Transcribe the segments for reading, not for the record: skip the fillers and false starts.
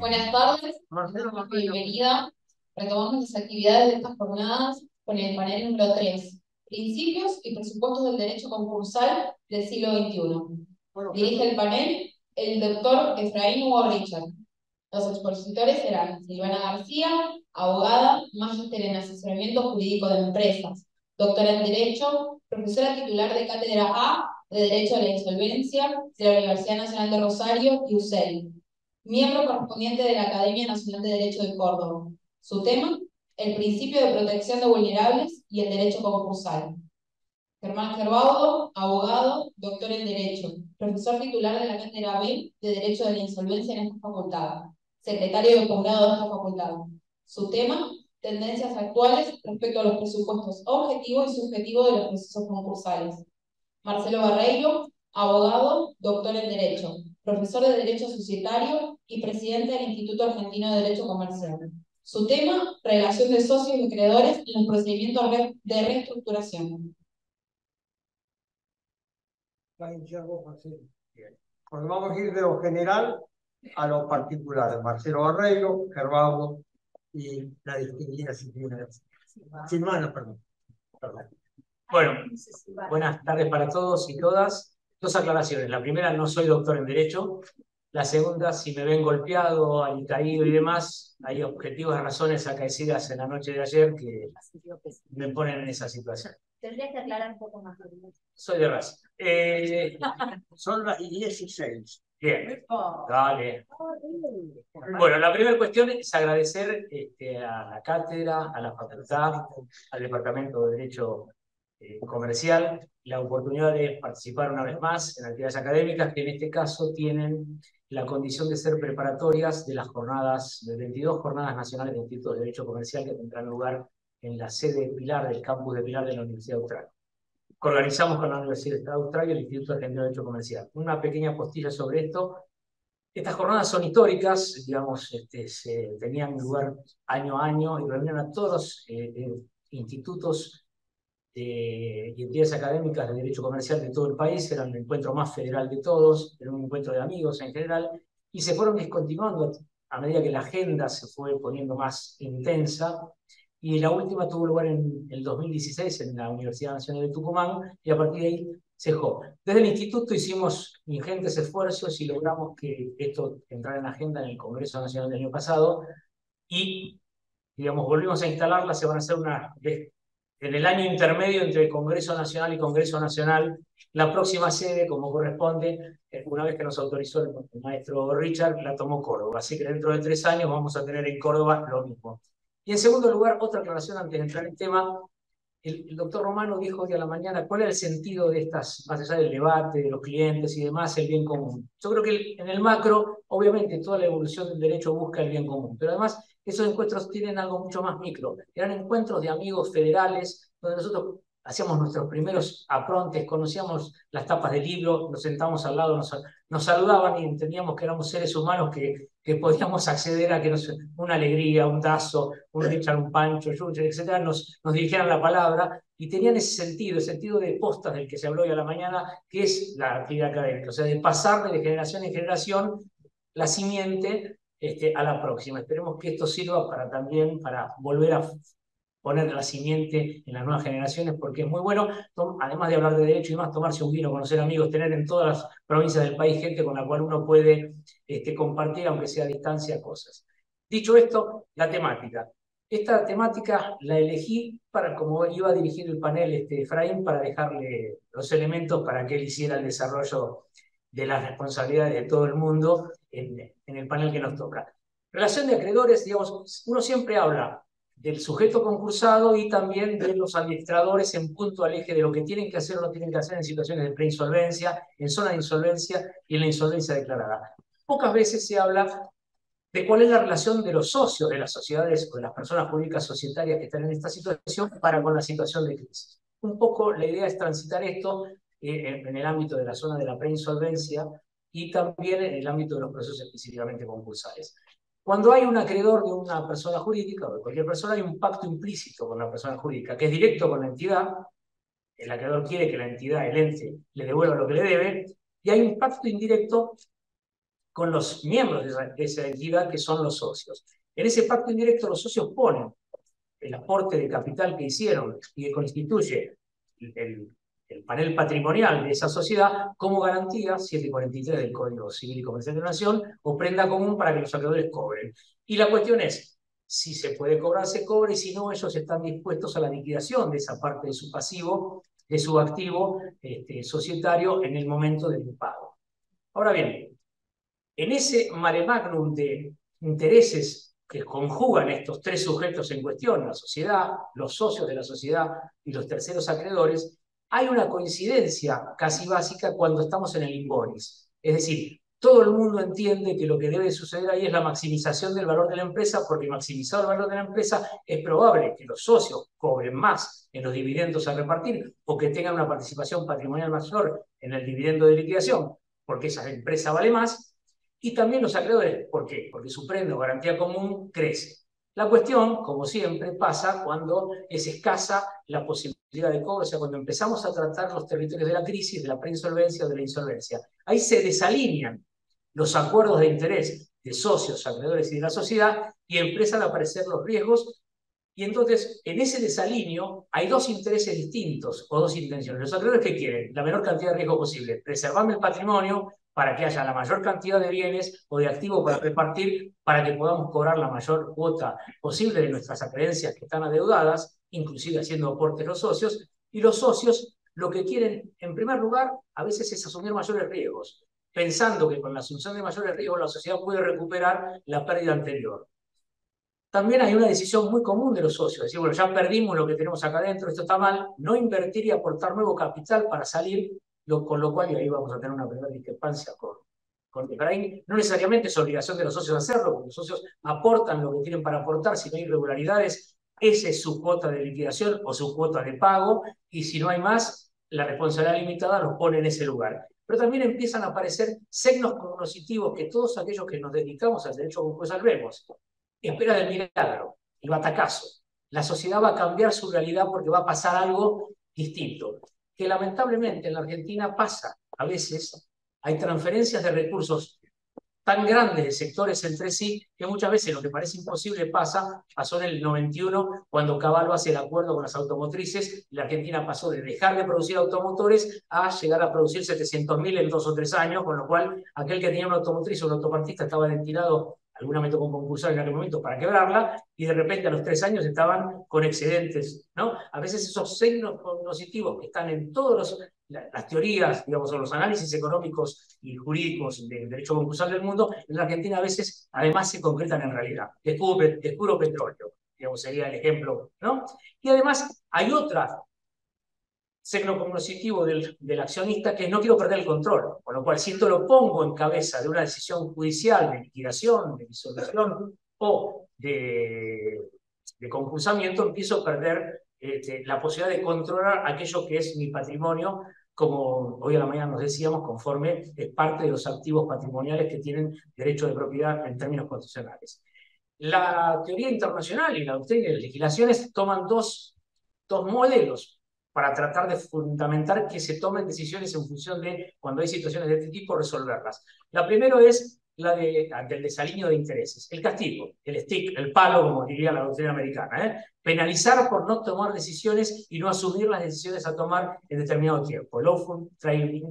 Buenas tardes, bienvenida. Retomamos las actividades de estas jornadas con el panel número 3, Principios y Presupuestos del Derecho Concursal del siglo XXI. Dirige el panel el doctor Efraín Hugo Richard. Los expositores serán Silvana García, abogada, magíster en asesoramiento jurídico de empresas, doctora en Derecho, profesora titular de Cátedra A de Derecho a la Insolvencia de la Universidad Nacional de Rosario y UCEL. Miembro correspondiente de la Academia Nacional de Derecho de Córdoba. Su tema, el principio de protección de vulnerables y el derecho concursal. Germán Gerbaudo, abogado, doctor en Derecho, profesor titular de la Cátedra B de Derecho de la Insolvencia en esta facultad, secretario de posgrado de esta facultad. Su tema, tendencias actuales respecto a los presupuestos objetivos y subjetivos de los procesos concursales. Marcelo Barreiro, abogado, doctor en Derecho, profesor de Derecho Societario y presidente del Instituto Argentino de Derecho Comercial. Su tema, relación de socios y acreedores en los procedimientos de reestructuración. Pues vamos a ir de lo general a lo particular. Marcelo Barreiro, Gerbaudo y la distinguida Silvana, perdón. Bueno, buenas tardes para todos y todas. Dos aclaraciones. La primera, no soy doctor en Derecho. La segunda, si me ven golpeado, alicaído y demás, hay objetivas razones acaecidas en la noche de ayer que me ponen en esa situación. Tendrías que aclarar un poco más. Soy de raza. Son las 16. Bien, dale. Bueno, la primera cuestión es agradecer a la cátedra, a la facultad, al Departamento de Derecho Comercial, la oportunidad de participar una vez más en actividades académicas que en este caso tienen la condición de ser preparatorias de las jornadas, de 22 jornadas nacionales de Institutos de Derecho Comercial que tendrán lugar en la sede de Pilar, del campus de Pilar de la Universidad Austral. Que organizamos con la Universidad Austral y el Instituto Argentino de Derecho Comercial. Una pequeña postilla sobre esto. Estas jornadas son históricas, digamos, se tenían lugar año a año y reunían a todos los institutos y entidades académicas de derecho comercial de todo el país. Era un encuentro más federal de todos, era un encuentro de amigos en general, y se fueron discontinuando a medida que la agenda se fue poniendo más intensa. Y la última tuvo lugar en el 2016 en la Universidad Nacional de Tucumán, y a partir de ahí cejó. Desde el instituto hicimos ingentes esfuerzos y logramos que esto entrara en la agenda en el Congreso Nacional del año pasado, y digamos, volvimos a instalarla. Se van a hacer en el año intermedio entre el Congreso Nacional y Congreso Nacional. La próxima sede, como corresponde, una vez que nos autorizó el maestro Richard, la tomó Córdoba. Así que dentro de 3 años vamos a tener en Córdoba lo mismo. Y en segundo lugar, otra aclaración antes de entrar en tema. El doctor Romano dijo hoy a la mañana cuál era el sentido de estas, más allá del debate, de los clientes y demás, el bien común. Yo creo que en el macro, obviamente, toda la evolución del derecho busca el bien común, pero además esos encuentros tienen algo mucho más micro. Eran encuentros de amigos federales, donde nosotros hacíamos nuestros primeros aprontes, conocíamos las tapas del libro, nos sentábamos al lado, nos saludaban y entendíamos que éramos seres humanos que podíamos acceder a que una alegría, un Tazo, un Richard, un Pancho, Yucher, etcétera, nos dirigieran la palabra, y tenían ese sentido, el sentido de postas del que se habló hoy a la mañana, que es la actividad académica, o sea, de pasar de generación en generación la simiente a la próxima. Esperemos que esto sirva también para volver a poner la simiente en las nuevas generaciones, porque es muy bueno, además de hablar de derecho y más, tomarse un vino, conocer amigos, tener en todas las provincias del país gente con la cual uno puede compartir, aunque sea a distancia, cosas. Dicho esto, la temática. Esta temática la elegí para, como iba a dirigir el panel Efraín, para dejarle los elementos para que él hiciera el desarrollo de las responsabilidades de todo el mundo en el panel que nos toca. Relación de acreedores, digamos, uno siempre habla del sujeto concursado y también de los administradores en punto al eje de lo que tienen que hacer o no tienen que hacer en situaciones de preinsolvencia, en zona de insolvencia y en la insolvencia declarada. Pocas veces se habla de cuál es la relación de los socios de las sociedades o de las personas jurídicas societarias que están en esta situación para con la situación de crisis. Un poco la idea es transitar esto en el ámbito de la zona de la preinsolvencia y también en el ámbito de los procesos específicamente concursales. Cuando hay un acreedor de una persona jurídica o de cualquier persona, hay un pacto implícito con la persona jurídica, que es directo con la entidad. El acreedor quiere que la entidad, el ente, le devuelva lo que le debe, y hay un pacto indirecto con los miembros de esa entidad, que son los socios. En ese pacto indirecto los socios ponen el aporte de capital que hicieron y que constituye el panel patrimonial de esa sociedad como garantía, 743 del Código Civil y Comercial de la Nación, o prenda común para que los acreedores cobren. Y la cuestión es, si se puede cobrar, se cobra, y si no, ellos están dispuestos a la liquidación de esa parte de su pasivo, de su activo societario en el momento del impago. Ahora bien, en ese mare magnum de intereses que conjugan estos tres sujetos en cuestión, la sociedad, los socios de la sociedad y los terceros acreedores, hay una coincidencia casi básica cuando estamos en el inbonis. Es decir, todo el mundo entiende que lo que debe suceder ahí es la maximización del valor de la empresa, porque maximizado el valor de la empresa es probable que los socios cobren más en los dividendos a repartir o que tengan una participación patrimonial mayor en el dividendo de liquidación, porque esa empresa vale más. Y también los acreedores, ¿por qué? Porque su prenda o garantía común crece. La cuestión, como siempre, pasa cuando es escasa la posibilidad de cobro, o sea, cuando empezamos a tratar los territorios de la crisis, de la preinsolvencia o de la insolvencia. Ahí se desalinean los acuerdos de interés de socios, acreedores y de la sociedad, y empiezan a aparecer los riesgos. Y entonces, en ese desalineo hay dos intereses distintos o dos intenciones. Los acreedores, ¿qué quieren? La menor cantidad de riesgo posible. Preservando el patrimonio para que haya la mayor cantidad de bienes o de activos para repartir, para que podamos cobrar la mayor cuota posible de nuestras acreencias que están adeudadas, inclusive haciendo aportes los socios. Y los socios lo que quieren, en primer lugar, a veces es asumir mayores riesgos, pensando que con la asunción de mayores riesgos la sociedad puede recuperar la pérdida anterior. También hay una decisión muy común de los socios, decir, bueno, ya perdimos lo que tenemos acá adentro, esto está mal, no invertir y aportar nuevo capital para salir, con lo cual, y ahí vamos a tener una primera discrepancia pero ahí no necesariamente es obligación de los socios hacerlo, porque los socios aportan lo que tienen para aportar, si no hay irregularidades, esa es su cuota de liquidación o su cuota de pago, y si no hay más, la responsabilidad limitada los pone en ese lugar. Pero también empiezan a aparecer signos cognitivos que todos aquellos que nos dedicamos al derecho concursal vemos. Espera el milagro, el batacazo. La sociedad va a cambiar su realidad porque va a pasar algo distinto. Que lamentablemente en la Argentina pasa. A veces hay transferencias de recursos tan grandes de sectores entre sí que muchas veces lo que parece imposible pasa. Pasó en el 91 cuando Caballo hace el acuerdo con las automotrices y la Argentina pasó de dejar de producir automotores a llegar a producir 700.000 en 2 o 3 años, con lo cual aquel que tenía una automotriz o un autopartista estaba destinado, alguna me tocó un concursar en aquel momento para quebrarla, y de repente a los 3 años estaban con excedentes, ¿no? A veces esos signos cognitivos que están en todas las teorías, digamos, o los análisis económicos y jurídicos del derecho concursal del mundo, en la Argentina a veces además se concretan en realidad. Es puro petróleo, digamos, sería el ejemplo, ¿no? Y además hay otra signo cognoscitivo del accionista, que es no quiero perder el control, con lo cual si esto lo pongo en cabeza de una decisión judicial de liquidación, de disolución o de concursamiento, empiezo a perder la posibilidad de controlar aquello que es mi patrimonio, como hoy a la mañana nos decíamos, conforme es parte de los activos patrimoniales que tienen derecho de propiedad en términos constitucionales. La teoría internacional y la doctrina y las legislaciones toman dos modelos para tratar de fundamentar que se tomen decisiones en función de, cuando hay situaciones de este tipo, resolverlas. La primera es la del desalineo de intereses. El castigo, el stick, el palo, como diría la doctrina americana. Penalizar por no tomar decisiones y no asumir las decisiones a tomar en determinado tiempo. Lawful trading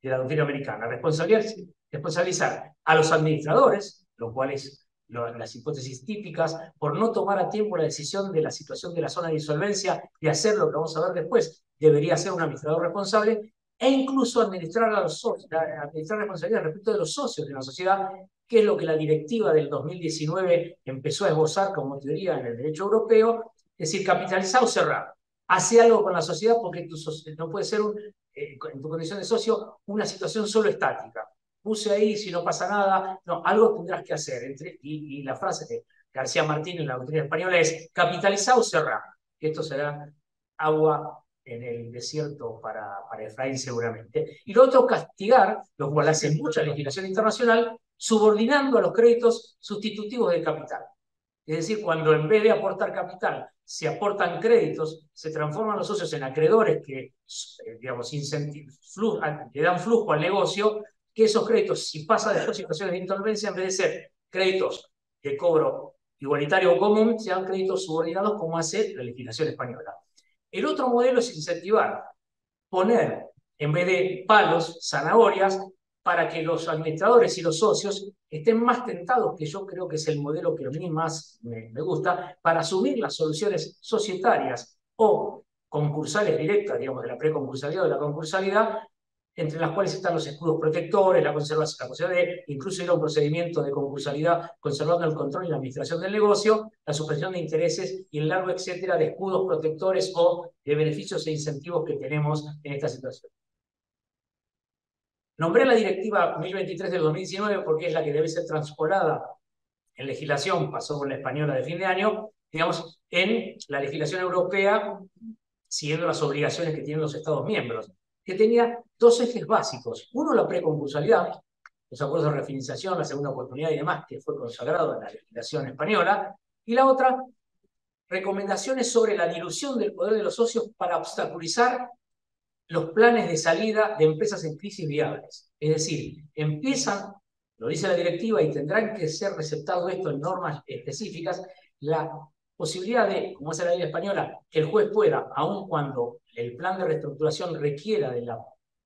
de la doctrina americana. Responsabilizar a los administradores, lo cual es las hipótesis típicas, por no tomar a tiempo la decisión de la situación de la zona de insolvencia y hacer lo que vamos a ver después, debería ser un administrador responsable, e incluso administrar a los socios, administrar responsabilidad respecto de los socios de la sociedad, que es lo que la directiva del 2019 empezó a esbozar como teoría en el derecho europeo, es decir, capitalizar o cerrar. Hace algo con la sociedad porque no puede ser en tu condición de socio una situación solo estática. Puse ahí, si no pasa nada, no, algo tendrás que hacer. Y la frase de García Martín en la doctrina española es capitalizar o cerrar. Esto será agua en el desierto para Efraín seguramente. Y lo otro, castigar, lo cual hace mucha legislación internacional, subordinando a los créditos sustitutivos del capital. Es decir, cuando en vez de aportar capital se aportan créditos, se transforman los socios en acreedores que, digamos, le dan flujo al negocio, que esos créditos, si pasa después situaciones de insolvencia, en vez de ser créditos de cobro igualitario o común, sean créditos subordinados como hace la legislación española. El otro modelo es incentivar, poner en vez de palos, zanahorias, para que los administradores y los socios estén más tentados, que yo creo que es el modelo que a mí más me gusta, para asumir las soluciones societarias o concursales directas, digamos, de la preconcursalidad o de la concursalidad, entre las cuales están los escudos protectores, la posibilidad de incluso ir a un procedimiento de concursalidad conservando el control y la administración del negocio, la suspensión de intereses y el largo etcétera de escudos protectores o de beneficios e incentivos que tenemos en esta situación. Nombré la directiva 1023 del 2019 porque es la que debe ser transpolada en legislación, pasó con la española de fin de año, digamos, en la legislación europea, siguiendo las obligaciones que tienen los Estados miembros, que tenía dos ejes básicos. Uno, la preconcursalidad, los acuerdos de refinanciación, la segunda oportunidad y demás, que fue consagrado en la legislación española, y la otra, recomendaciones sobre la dilución del poder de los socios para obstaculizar los planes de salida de empresas en crisis viables. Es decir, empiezan, lo dice la directiva, y tendrán que ser receptado esto en normas específicas, la posibilidad de, como hace la ley española, que el juez pueda, aun cuando el plan de reestructuración requiera de la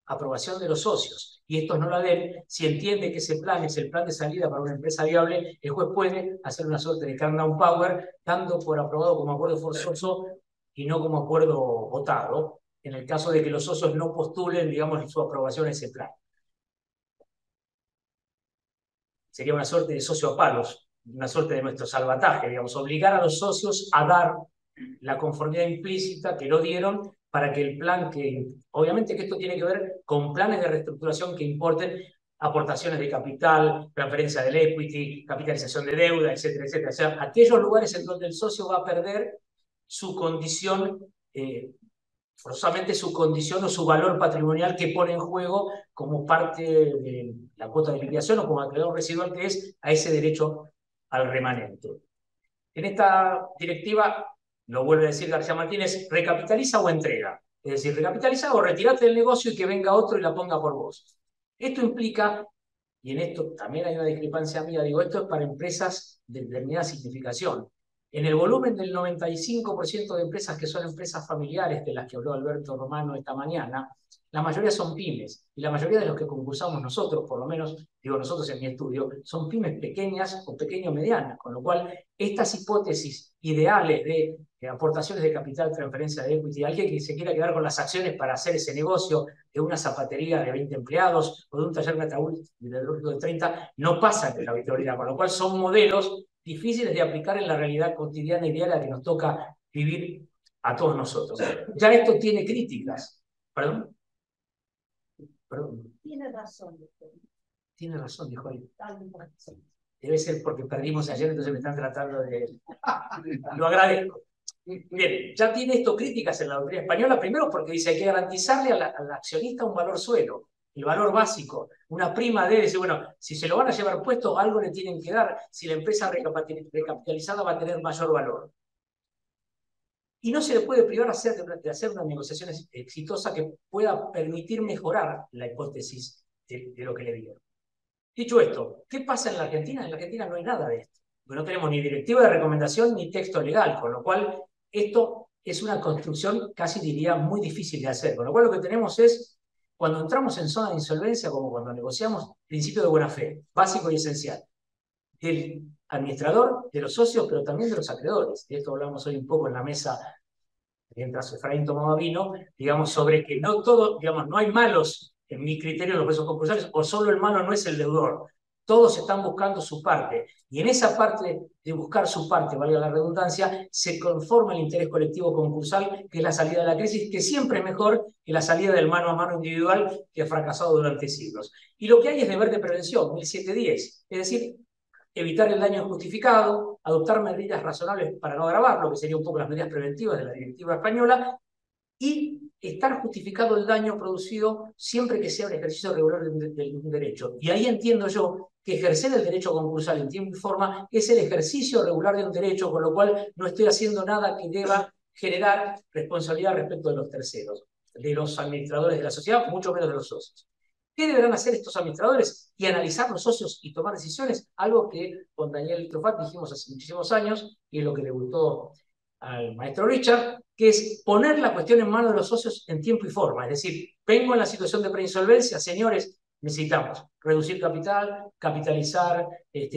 aprobación de los socios, y estos no la den, si entiende que ese plan es el plan de salida para una empresa viable, el juez puede hacer una suerte de calm down power, dando por aprobado como acuerdo forzoso y no como acuerdo votado, en el caso de que los socios no postulen, digamos, su aprobación a ese plan. Sería una suerte de socio a palos, una suerte de nuestro salvataje, digamos, obligar a los socios a dar la conformidad implícita que no dieron para que el plan que, obviamente que esto tiene que ver con planes de reestructuración que importen aportaciones de capital, transferencia del equity, capitalización de deuda, etcétera, etcétera. O sea, aquellos lugares en donde el socio va a perder su condición, forzosamente su condición o su valor patrimonial que pone en juego como parte de la cuota de liquidación o como acreedor residual que es a ese derecho al remanente. En esta directiva, lo vuelve a decir García Martínez, recapitaliza o entrega. Es decir, recapitaliza o retirate del negocio y que venga otro y la ponga por vos. Esto implica, y en esto también hay una discrepancia mía, digo, esto es para empresas de determinada significación. En el volumen del 95% de empresas que son empresas familiares, de las que habló Alberto Romano esta mañana, la mayoría son pymes, y la mayoría de los que concursamos nosotros, por lo menos, digo nosotros en mi estudio, son pymes pequeñas o pequeño-medianas, con lo cual estas hipótesis ideales de aportaciones de capital, transferencia de equity, alguien que se quiera quedar con las acciones para hacer ese negocio de una zapatería de 20 empleados o de un taller metalúrgico de 30, no pasan de la habitualidad, con lo cual son modelos difíciles de aplicar en la realidad cotidiana y diaria que nos toca vivir a todos nosotros. Ya esto tiene críticas. ¿Perdón? Perdón. Tiene razón, doctor. Tiene razón, dijo él. Debe ser porque perdimos ayer, entonces me están tratando de... Lo agradezco. Bien, ya tiene esto críticas en la doctrina española, primero porque dice hay que garantizarle al accionista un valor suelo, el valor básico, una prima de, dice, bueno, si se lo van a llevar puesto, algo le tienen que dar, si la empresa recapitalizada va a tener mayor valor. Y no se le puede privar de hacer una negociación exitosa que pueda permitir mejorar la hipótesis de lo que le dieron. Dicho esto, ¿qué pasa en la Argentina? En la Argentina no hay nada de esto. Porque no tenemos ni directiva de recomendación ni texto legal, con lo cual esto es una construcción casi diría muy difícil de hacer. Con lo cual lo que tenemos es, cuando entramos en zona de insolvencia, como cuando negociamos, principio de buena fe, básico y esencial, del administrador, de los socios, pero también de los acreedores. De esto hablamos hoy un poco en la mesa, mientras Efraín tomaba vino, digamos, sobre que no todo, digamos, no hay malos en mi criterio en los procesos concursales, o solo el malo no es el deudor. Todos están buscando su parte, y en esa parte de buscar su parte, valga la redundancia, se conforma el interés colectivo concursal, que es la salida de la crisis, que siempre es mejor que la salida del mano a mano individual que ha fracasado durante siglos. Y lo que hay es deber de prevención, 1710, es decir, evitar el daño injustificado, adoptar medidas razonables para no agravarlo, que serían un poco las medidas preventivas de la directiva española, y estar justificado el daño producido siempre que sea un ejercicio regular de un derecho. Y ahí entiendo yo que ejercer el derecho concursal en tiempo y forma es el ejercicio regular de un derecho, con lo cual no estoy haciendo nada que deba generar responsabilidad respecto de los terceros, de los administradores de la sociedad, mucho menos de los socios. ¿Qué deberán hacer estos administradores? Y analizar los socios y tomar decisiones, algo que con Daniel Truffat dijimos hace muchísimos años, y es lo que le gustó al maestro Richard, que es poner la cuestión en manos de los socios en tiempo y forma. Es decir, vengo en la situación de preinsolvencia, señores, necesitamos reducir capital, capitalizar,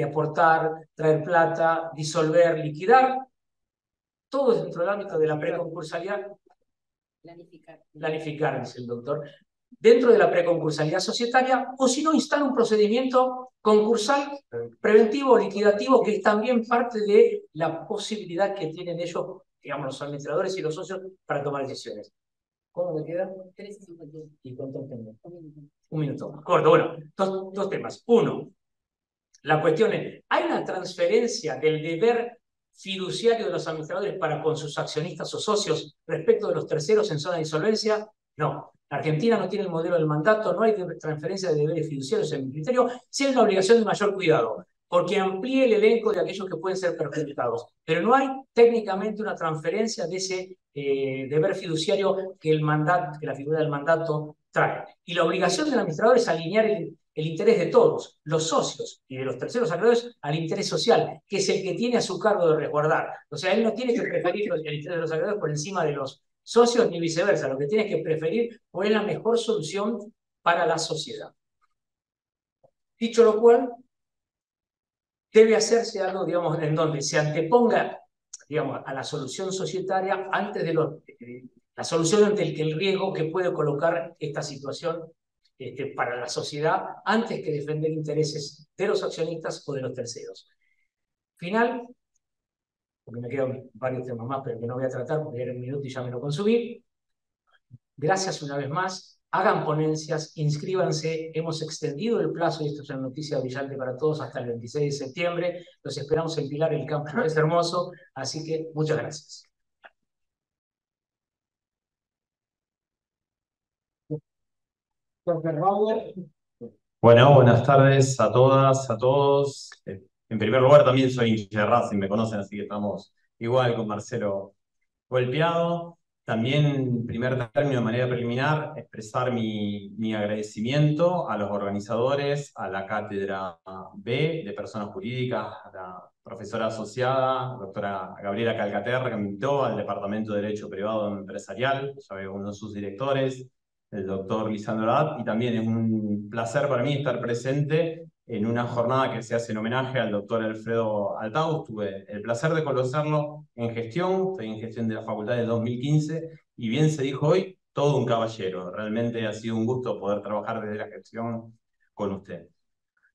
aportar, traer plata, disolver, liquidar. Todo dentro del ámbito de la preconcursalidad. Planificar, dice el doctor. Dentro de la preconcursalidad societaria, o si no, instala un procedimiento concursal preventivo o liquidativo, que es también parte de la posibilidad que tienen ellos, digamos, los administradores y los socios, para tomar decisiones. ¿Cómo me queda? 3:51. ¿Y cuánto tengo? Un minuto. Corto. Bueno, dos temas. Uno, la cuestión es, ¿hay una transferencia del deber fiduciario de los administradores para con sus accionistas o socios respecto de los terceros en zona de insolvencia? No. Argentina no tiene el modelo del mandato, no hay transferencia de deberes fiduciarios en mi criterio, sí hay una obligación de mayor cuidado, porque amplíe el elenco de aquellos que pueden ser perjudicados. Pero no hay técnicamente una transferencia de ese deber fiduciario que la figura del mandato trae. Y la obligación del administrador es alinear el interés de todos, los socios y de los terceros acreedores, al interés social, que es el que tiene a su cargo de resguardar. O sea, él no tiene que preferir el interés de los acreedores por encima de los socios ni viceversa. Lo que tiene que preferir cuál es la mejor solución para la sociedad. Dicho lo cual, debe hacerse algo, digamos, en donde se anteponga, digamos, a la solución societaria antes de la solución ante el riesgo que puede colocar esta situación para la sociedad, antes que defender intereses de los accionistas o de los terceros. Final, porque me quedan varios temas más, pero que no voy a tratar porque era un minuto y ya me lo consumí. Gracias una vez más. Hagan ponencias, inscríbanse. Hemos extendido el plazo, y esto es una noticia brillante para todos, hasta el 26 de septiembre. Los esperamos en Pilar, el campo es hermoso. Así que muchas gracias. Bueno, buenas tardes a todas, a todos. En primer lugar, también soy hincha de Racing, me conocen, así que estamos igual con Marcelo golpeado. También, en primer término, de manera preliminar, expresar mi agradecimiento a los organizadores, a la Cátedra B de Personas Jurídicas, a la profesora asociada, doctora Gabriela Calcaterra, que me invitó, al Departamento de Derecho Privado Empresarial, ya veo uno de sus directores, el doctor Lisandro Abad, y también es un placer para mí estar presente en una jornada que se hace en homenaje al doctor Alfredo Althaus. Tuve el placer de conocerlo en gestión, estoy en gestión de la facultad de 2015, y bien se dijo hoy, todo un caballero. Realmente ha sido un gusto poder trabajar desde la gestión con usted.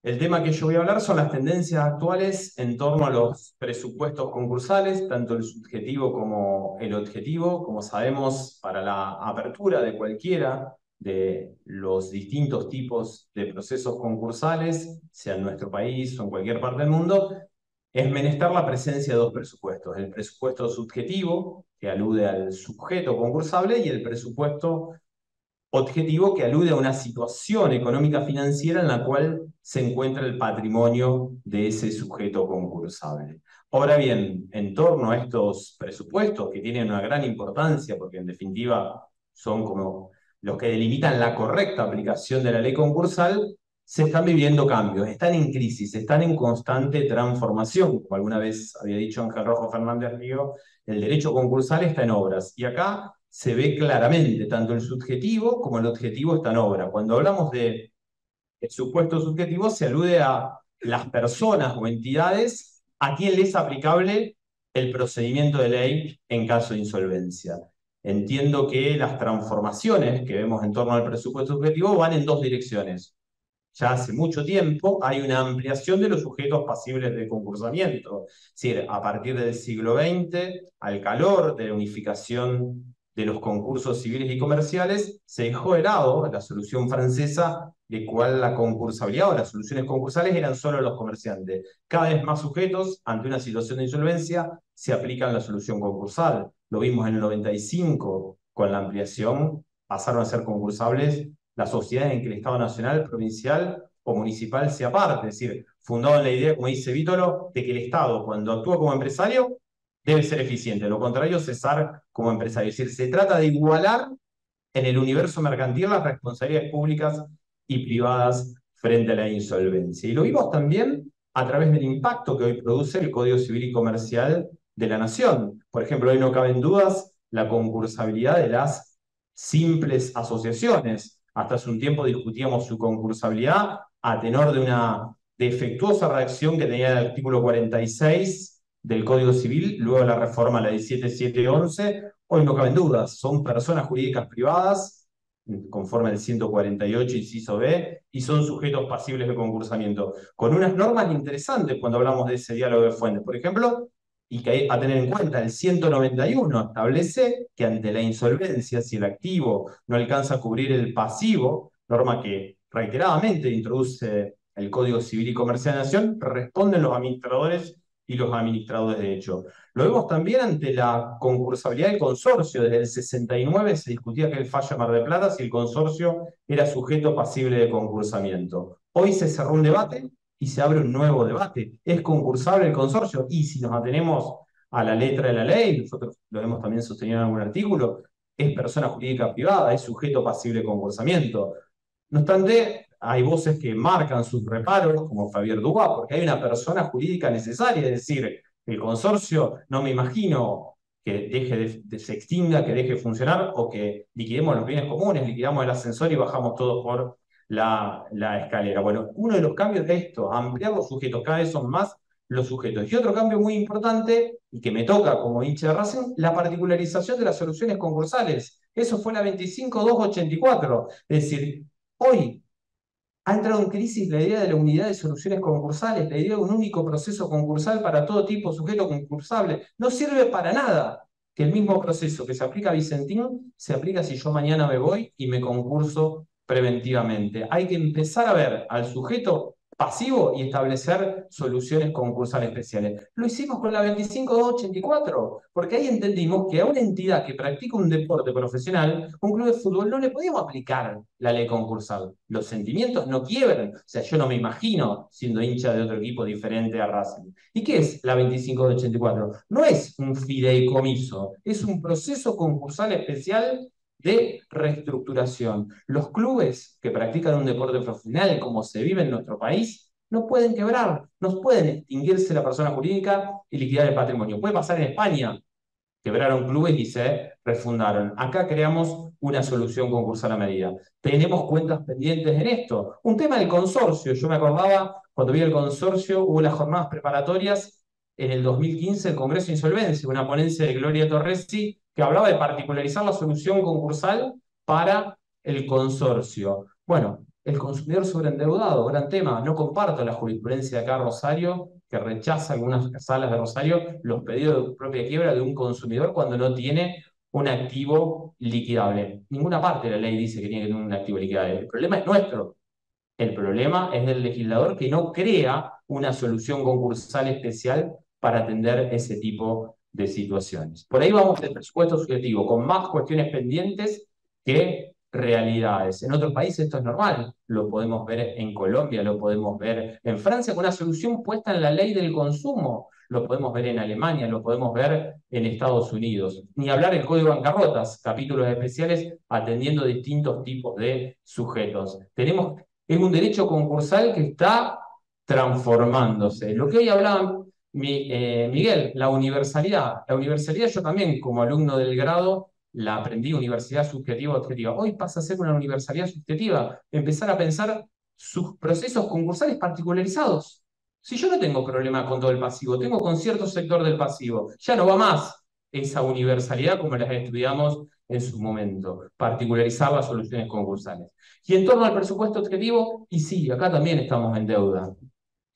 El tema que yo voy a hablar son las tendencias actuales en torno a los presupuestos concursales, tanto el subjetivo como el objetivo. Como sabemos, para la apertura de cualquiera de los distintos tipos de procesos concursales, sea en nuestro país o en cualquier parte del mundo, es menester la presencia de dos presupuestos: el presupuesto subjetivo, que alude al sujeto concursable, y el presupuesto objetivo, que alude a una situación económica financiera en la cual se encuentra el patrimonio de ese sujeto concursable. Ahora bien, en torno a estos presupuestos, que tienen una gran importancia, porque en definitiva son como los que delimitan la correcta aplicación de la ley concursal, se están viviendo cambios, están en crisis, están en constante transformación. Como alguna vez había dicho Ángel Rojo Fernández Río, el derecho concursal está en obras, y acá se ve claramente, tanto el subjetivo como el objetivo está en obra. Cuando hablamos de supuesto subjetivo, se alude a las personas o entidades a quien les es aplicable el procedimiento de ley en caso de insolvencia. Entiendo que las transformaciones que vemos en torno al presupuesto subjetivo van en dos direcciones. Ya hace mucho tiempo hay una ampliación de los sujetos pasibles de concursamiento. Es decir, a partir del siglo XX, al calor de la unificación de los concursos civiles y comerciales, se dejó de lado la solución francesa, de cual la concursabilidad o las soluciones concursales eran solo los comerciantes. Cada vez más sujetos, ante una situación de insolvencia, se aplican la solución concursal. Lo vimos en el 95 con la ampliación, pasaron a ser concursables las sociedades en que el Estado nacional, provincial o municipal sea parte. Es decir, fundado en la idea, como dice Vítolo, de que el Estado, cuando actúa como empresario, debe ser eficiente. Lo contrario, cesar como empresario. Es decir, se trata de igualar en el universo mercantil las responsabilidades públicas y privadas frente a la insolvencia. Y lo vimos también a través del impacto que hoy produce el Código Civil y Comercial de la Nación. Por ejemplo, hoy no caben dudas la concursabilidad de las simples asociaciones. Hasta hace un tiempo discutíamos su concursabilidad a tenor de una defectuosa redacción que tenía el artículo 46 del Código Civil, luego de la reforma a la 17711. Hoy no caben dudas, son personas jurídicas privadas, conforme al 148, inciso B, y son sujetos pasibles de concursamiento, con unas normas interesantes cuando hablamos de ese diálogo de fuentes. Por ejemplo, y que hay a tener en cuenta, el 191 establece que ante la insolvencia, si el activo no alcanza a cubrir el pasivo, norma que reiteradamente introduce el Código Civil y Comercial de la Nación, responden los administradores y los administradores de hecho. Lo vemos también ante la concursabilidad del consorcio. Desde el 69 se discutía aquel fallo de Mar del Plata si el consorcio era sujeto pasible de concursamiento. Hoy se cerró un debate y se abre un nuevo debate. ¿Es concursable el consorcio? Y si nos atenemos a la letra de la ley, nosotros lo hemos también sostenido en algún artículo, es persona jurídica privada, es sujeto pasible de concursamiento. No obstante, hay voces que marcan sus reparos, como Javier Dubá, porque hay una persona jurídica necesaria, es decir, el consorcio no me imagino que se extinga, que deje de funcionar, o que liquidemos los bienes comunes, liquidamos el ascensor y bajamos todos por la escalera. Bueno, uno de los cambios de esto, ampliar los sujetos, cada vez son más los sujetos. Y otro cambio muy importante, y que me toca como hincha de Racing, la particularización de las soluciones concursales. Eso fue la 25.284. Es decir, hoy ha entrado en crisis la idea de la unidad de soluciones concursales, la idea de un único proceso concursal para todo tipo de sujeto concursable. No sirve para nada que el mismo proceso que se aplica a Vicentín se aplica si yo mañana me voy y me concurso preventivamente. Hay que empezar a ver al sujeto pasivo y establecer soluciones concursales especiales. Lo hicimos con la 25.284, porque ahí entendimos que a una entidad que practica un deporte profesional, un club de fútbol, no le podíamos aplicar la ley concursal. Los sentimientos no quiebran. O sea, yo no me imagino siendo hincha de otro equipo diferente a Racing. ¿Y qué es la 25.284? No es un fideicomiso, es un proceso concursal especial de reestructuración. Los clubes que practican un deporte profesional, como se vive en nuestro país, no pueden quebrar, no pueden extinguirse la persona jurídica y liquidar el patrimonio. Puede pasar en España, quebraron clubes y se refundaron. Acá creamos una solución concursal a medida. Tenemos cuentas pendientes en esto. Un tema del consorcio. Yo me acordaba, cuando vi el consorcio, hubo las jornadas preparatorias en el 2015, el Congreso de Insolvencia, una ponencia de Gloria Torresi, que hablaba de particularizar la solución concursal para el consorcio. Bueno, el consumidor sobreendeudado, gran tema. No comparto la jurisprudencia de acá Rosario, que rechaza algunas salas de Rosario los pedidos de propia quiebra de un consumidor cuando no tiene un activo liquidable. Ninguna parte de la ley dice que tiene que tener un activo liquidable. El problema es nuestro. El problema es del legislador que no crea una solución concursal especial para atender ese tipo de situaciones. Por ahí vamos del presupuesto subjetivo, con más cuestiones pendientes que realidades. En otros países esto es normal, lo podemos ver en Colombia, lo podemos ver en Francia, con una solución puesta en la ley del consumo, lo podemos ver en Alemania, lo podemos ver en Estados Unidos. Ni hablar del Código de Bancarrotas, capítulos especiales atendiendo distintos tipos de sujetos. Es un derecho concursal que está transformándose. Lo que hoy hablaba Miguel, la universalidad. La universalidad yo también, como alumno del grado, la aprendí, universidad subjetiva objetiva. Hoy pasa a ser una universalidad subjetiva, empezar a pensar sus procesos concursales particularizados. Si yo no tengo problema con todo el pasivo, tengo con cierto sector del pasivo, ya no va más esa universalidad como las estudiamos en su momento, particularizar las soluciones concursales. Y en torno al presupuesto objetivo, y sí, acá también estamos en deuda.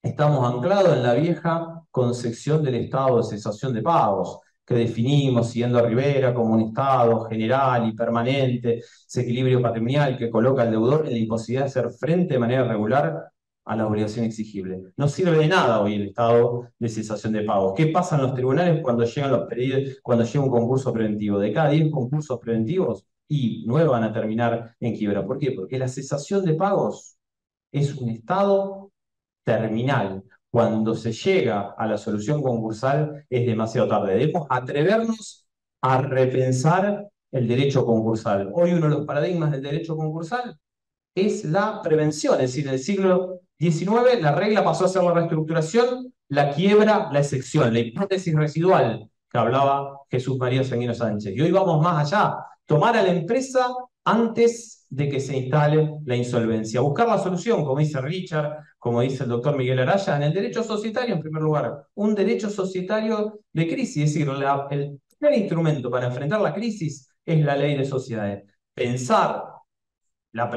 Estamos anclados en la vieja concepción del estado de cesación de pagos, que definimos siguiendo a Rivera como un estado general y permanente, ese equilibrio patrimonial que coloca al deudor en la imposibilidad de hacer frente de manera regular a la obligación exigible. No sirve de nada hoy el estado de cesación de pagos. ¿Qué pasa en los tribunales cuando llegan los pedidos, cuando llega un concurso preventivo? De cada 10 concursos preventivos, y 9 van a terminar en quiebra. ¿Por qué? Porque la cesación de pagos es un estado terminal. Cuando se llega a la solución concursal es demasiado tarde. Debemos atrevernos a repensar el derecho concursal. Hoy uno de los paradigmas del derecho concursal es la prevención. Es decir, en el siglo XIX la regla pasó a ser la reestructuración, la quiebra, la excepción, la hipótesis residual que hablaba Jesús María Sanguino Sánchez. Y hoy vamos más allá, tomar a la empresa antes de que se instale la insolvencia. Buscar la solución, como dice Richard, como dice el doctor Miguel Araya, en el derecho societario, en primer lugar, un derecho societario de crisis, es decir, el primer instrumento para enfrentar la crisis es la ley de sociedades. Pensar la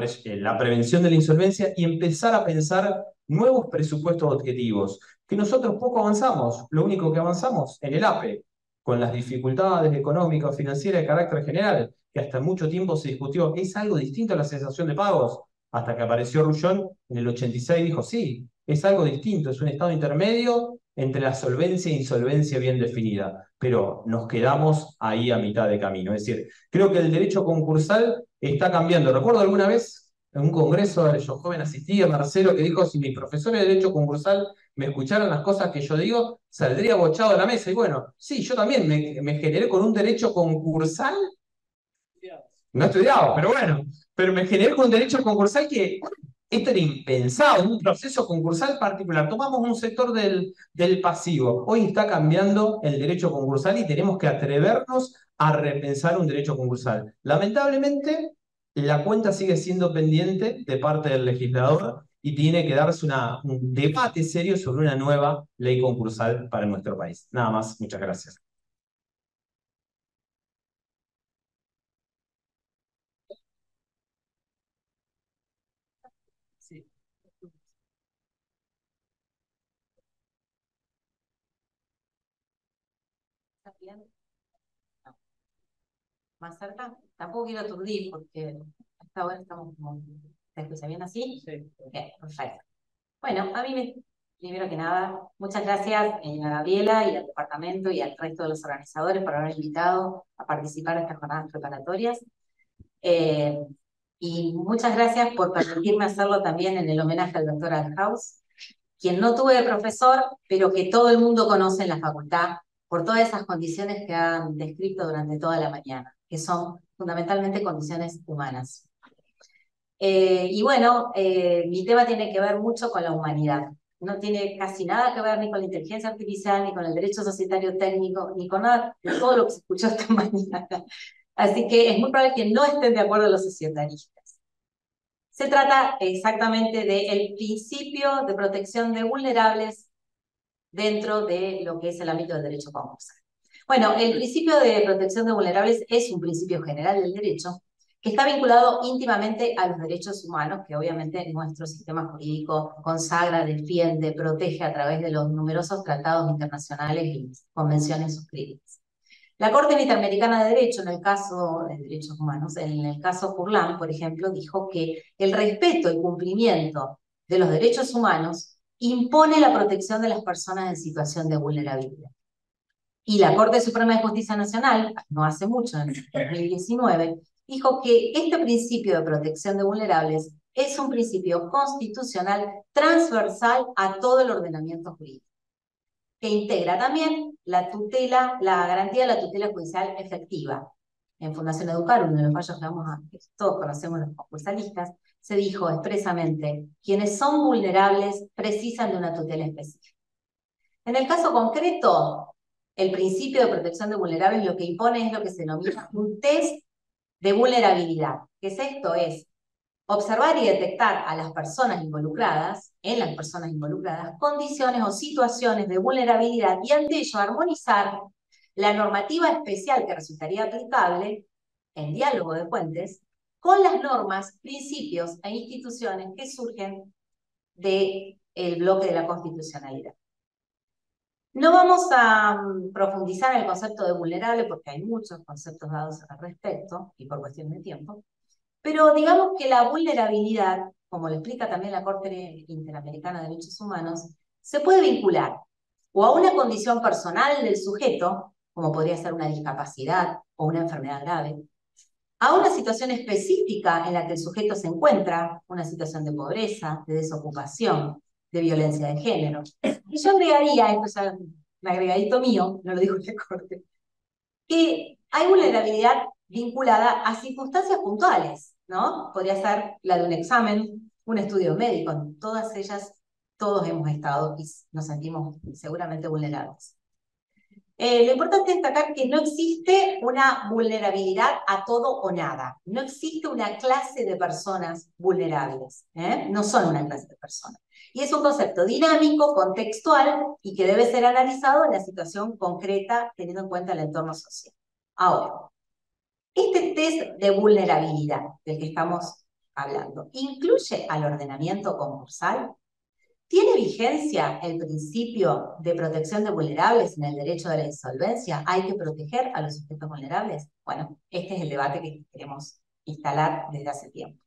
prevención de la insolvencia y empezar a pensar nuevos presupuestos objetivos, que nosotros poco avanzamos, lo único que avanzamos en el APE, con las dificultades económicas, financieras de carácter general, que hasta mucho tiempo se discutió, es algo distinto a la cesación de pagos, hasta que apareció Rullón en el 86 y dijo, sí, es algo distinto, es un estado intermedio entre la solvencia e insolvencia bien definida, pero nos quedamos ahí a mitad de camino. Es decir, creo que el derecho concursal está cambiando. Recuerdo alguna vez en un congreso, yo joven asistía, Marcelo, que dijo, si mis profesores de derecho concursal me escucharan las cosas que yo digo, saldría bochado de la mesa. Y bueno, sí, yo también me generé con un derecho concursal, no estudiado, pero bueno, pero me generé con un derecho concursal que esto era impensado, un proceso concursal particular. Tomamos un sector del pasivo. Hoy está cambiando el derecho concursal y tenemos que atrevernos a repensar un derecho concursal. Lamentablemente, la cuenta sigue siendo pendiente de parte del legislador y tiene que darse un debate serio sobre una nueva ley concursal para nuestro país. Nada más, muchas gracias. Sí. ¿Está bien? No. ¿Más cerca? Tampoco quiero aturdir porque hasta ahora estamos como... ¿Se escucha bien así? Sí. Bien, perfecto. Bueno, primero que nada, muchas gracias a Gabriela y al departamento y al resto de los organizadores por haber invitado a participar de estas jornadas preparatorias. Y muchas gracias por permitirme hacerlo también en el homenaje al doctor Althaus, quien no tuve de profesor, pero que todo el mundo conoce en la facultad por todas esas condiciones que han descrito durante toda la mañana, que son fundamentalmente condiciones humanas. Y bueno, mi tema tiene que ver mucho con la humanidad. No tiene casi nada que ver ni con la inteligencia artificial, ni con el derecho societario técnico, ni con nada de todo lo que se escuchó esta mañana. Así que es muy probable que no estén de acuerdo los societaristas. Se trata exactamente del principio de protección de vulnerables dentro de lo que es el ámbito del derecho concursal. Bueno, el principio de protección de vulnerables es un principio general del derecho que está vinculado íntimamente a los derechos humanos, que obviamente nuestro sistema jurídico consagra, defiende, protege a través de los numerosos tratados internacionales y convenciones suscritas. La Corte Interamericana de Derecho, en el caso de derechos humanos, en el caso Furlan, por ejemplo, dijo que el respeto y cumplimiento de los derechos humanos impone la protección de las personas en situación de vulnerabilidad. Y la Corte Suprema de Justicia Nacional, no hace mucho, en 2019, dijo que este principio de protección de vulnerables es un principio constitucional transversal a todo el ordenamiento jurídico, que integra también la garantía de la tutela judicial efectiva. En Fundación Educar, uno de los fallos que todos conocemos los concursalistas, se dijo expresamente, quienes son vulnerables precisan de una tutela específica. En el caso concreto, el principio de protección de vulnerables lo que impone es lo que se denomina un test de vulnerabilidad. ¿Qué es esto? Es observar y detectar a las personas involucradas, condiciones o situaciones de vulnerabilidad y ante ello armonizar la normativa especial que resultaría aplicable en diálogo de fuentes con las normas, principios e instituciones que surgen del bloque de la constitucionalidad. No vamos a profundizar en el concepto de vulnerable porque hay muchos conceptos dados al respecto y por cuestión de tiempo, pero digamos que la vulnerabilidad, como lo explica también la Corte Interamericana de Derechos Humanos, se puede vincular o a una condición personal del sujeto, como podría ser una discapacidad o una enfermedad grave, a una situación específica en la que el sujeto se encuentra, una situación de pobreza, de desocupación, de violencia de género. Y yo agregaría, esto es un agregadito mío, no lo digo en la Corte, que hay vulnerabilidad vinculada a circunstancias puntuales. ¿no? Podría ser la de un examen, un estudio médico. En todas ellas, todos hemos estado y nos sentimos seguramente vulnerables. Lo importante es destacar que no existe una vulnerabilidad a todo o nada. No existe una clase de personas vulnerables. No son una clase de personas. Y es un concepto dinámico, contextual, y que debe ser analizado en la situación concreta, teniendo en cuenta el entorno social. Ahora, este test de vulnerabilidad del que estamos hablando, ¿incluye al ordenamiento concursal? ¿Tiene vigencia el principio de protección de vulnerables en el derecho de la insolvencia? ¿Hay que proteger a los sujetos vulnerables? Bueno, este es el debate que queremos instalar desde hace tiempo.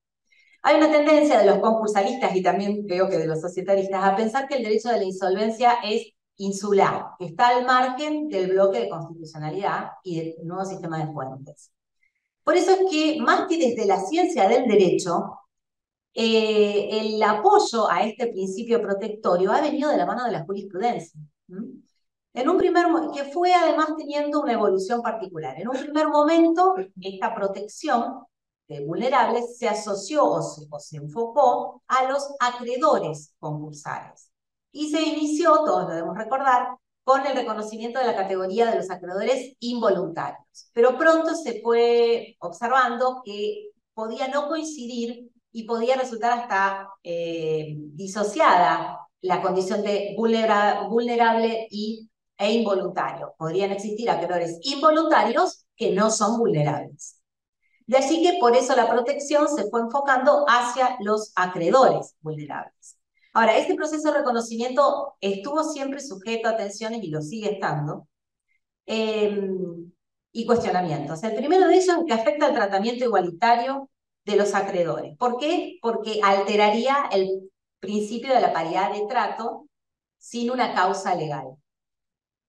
Hay una tendencia de los concursalistas y también creo que de los societaristas a pensar que el derecho de la insolvencia es insular, que está al margen del bloque de constitucionalidad y del nuevo sistema de fuentes. Por eso es que, más que desde la ciencia del derecho, el apoyo a este principio protectorio ha venido de la mano de la jurisprudencia. Que fue además teniendo una evolución particular. En un primer momento, esta protección de vulnerables se asoció o se enfocó a los acreedores concursales. Y se inició, todos lo debemos recordar, con el reconocimiento de la categoría de los acreedores involuntarios. Pero pronto se fue observando que podía no coincidir y podía resultar hasta disociada la condición de vulnerable e involuntario. Podrían existir acreedores involuntarios que no son vulnerables. De allí que por eso la protección se fue enfocando hacia los acreedores vulnerables. Ahora, este proceso de reconocimiento estuvo siempre sujeto a tensiones y lo sigue estando, y cuestionamientos. El primero de ellos es que afecta al tratamiento igualitario de los acreedores. ¿Por qué? Porque alteraría el principio de la paridad de trato sin una causa legal.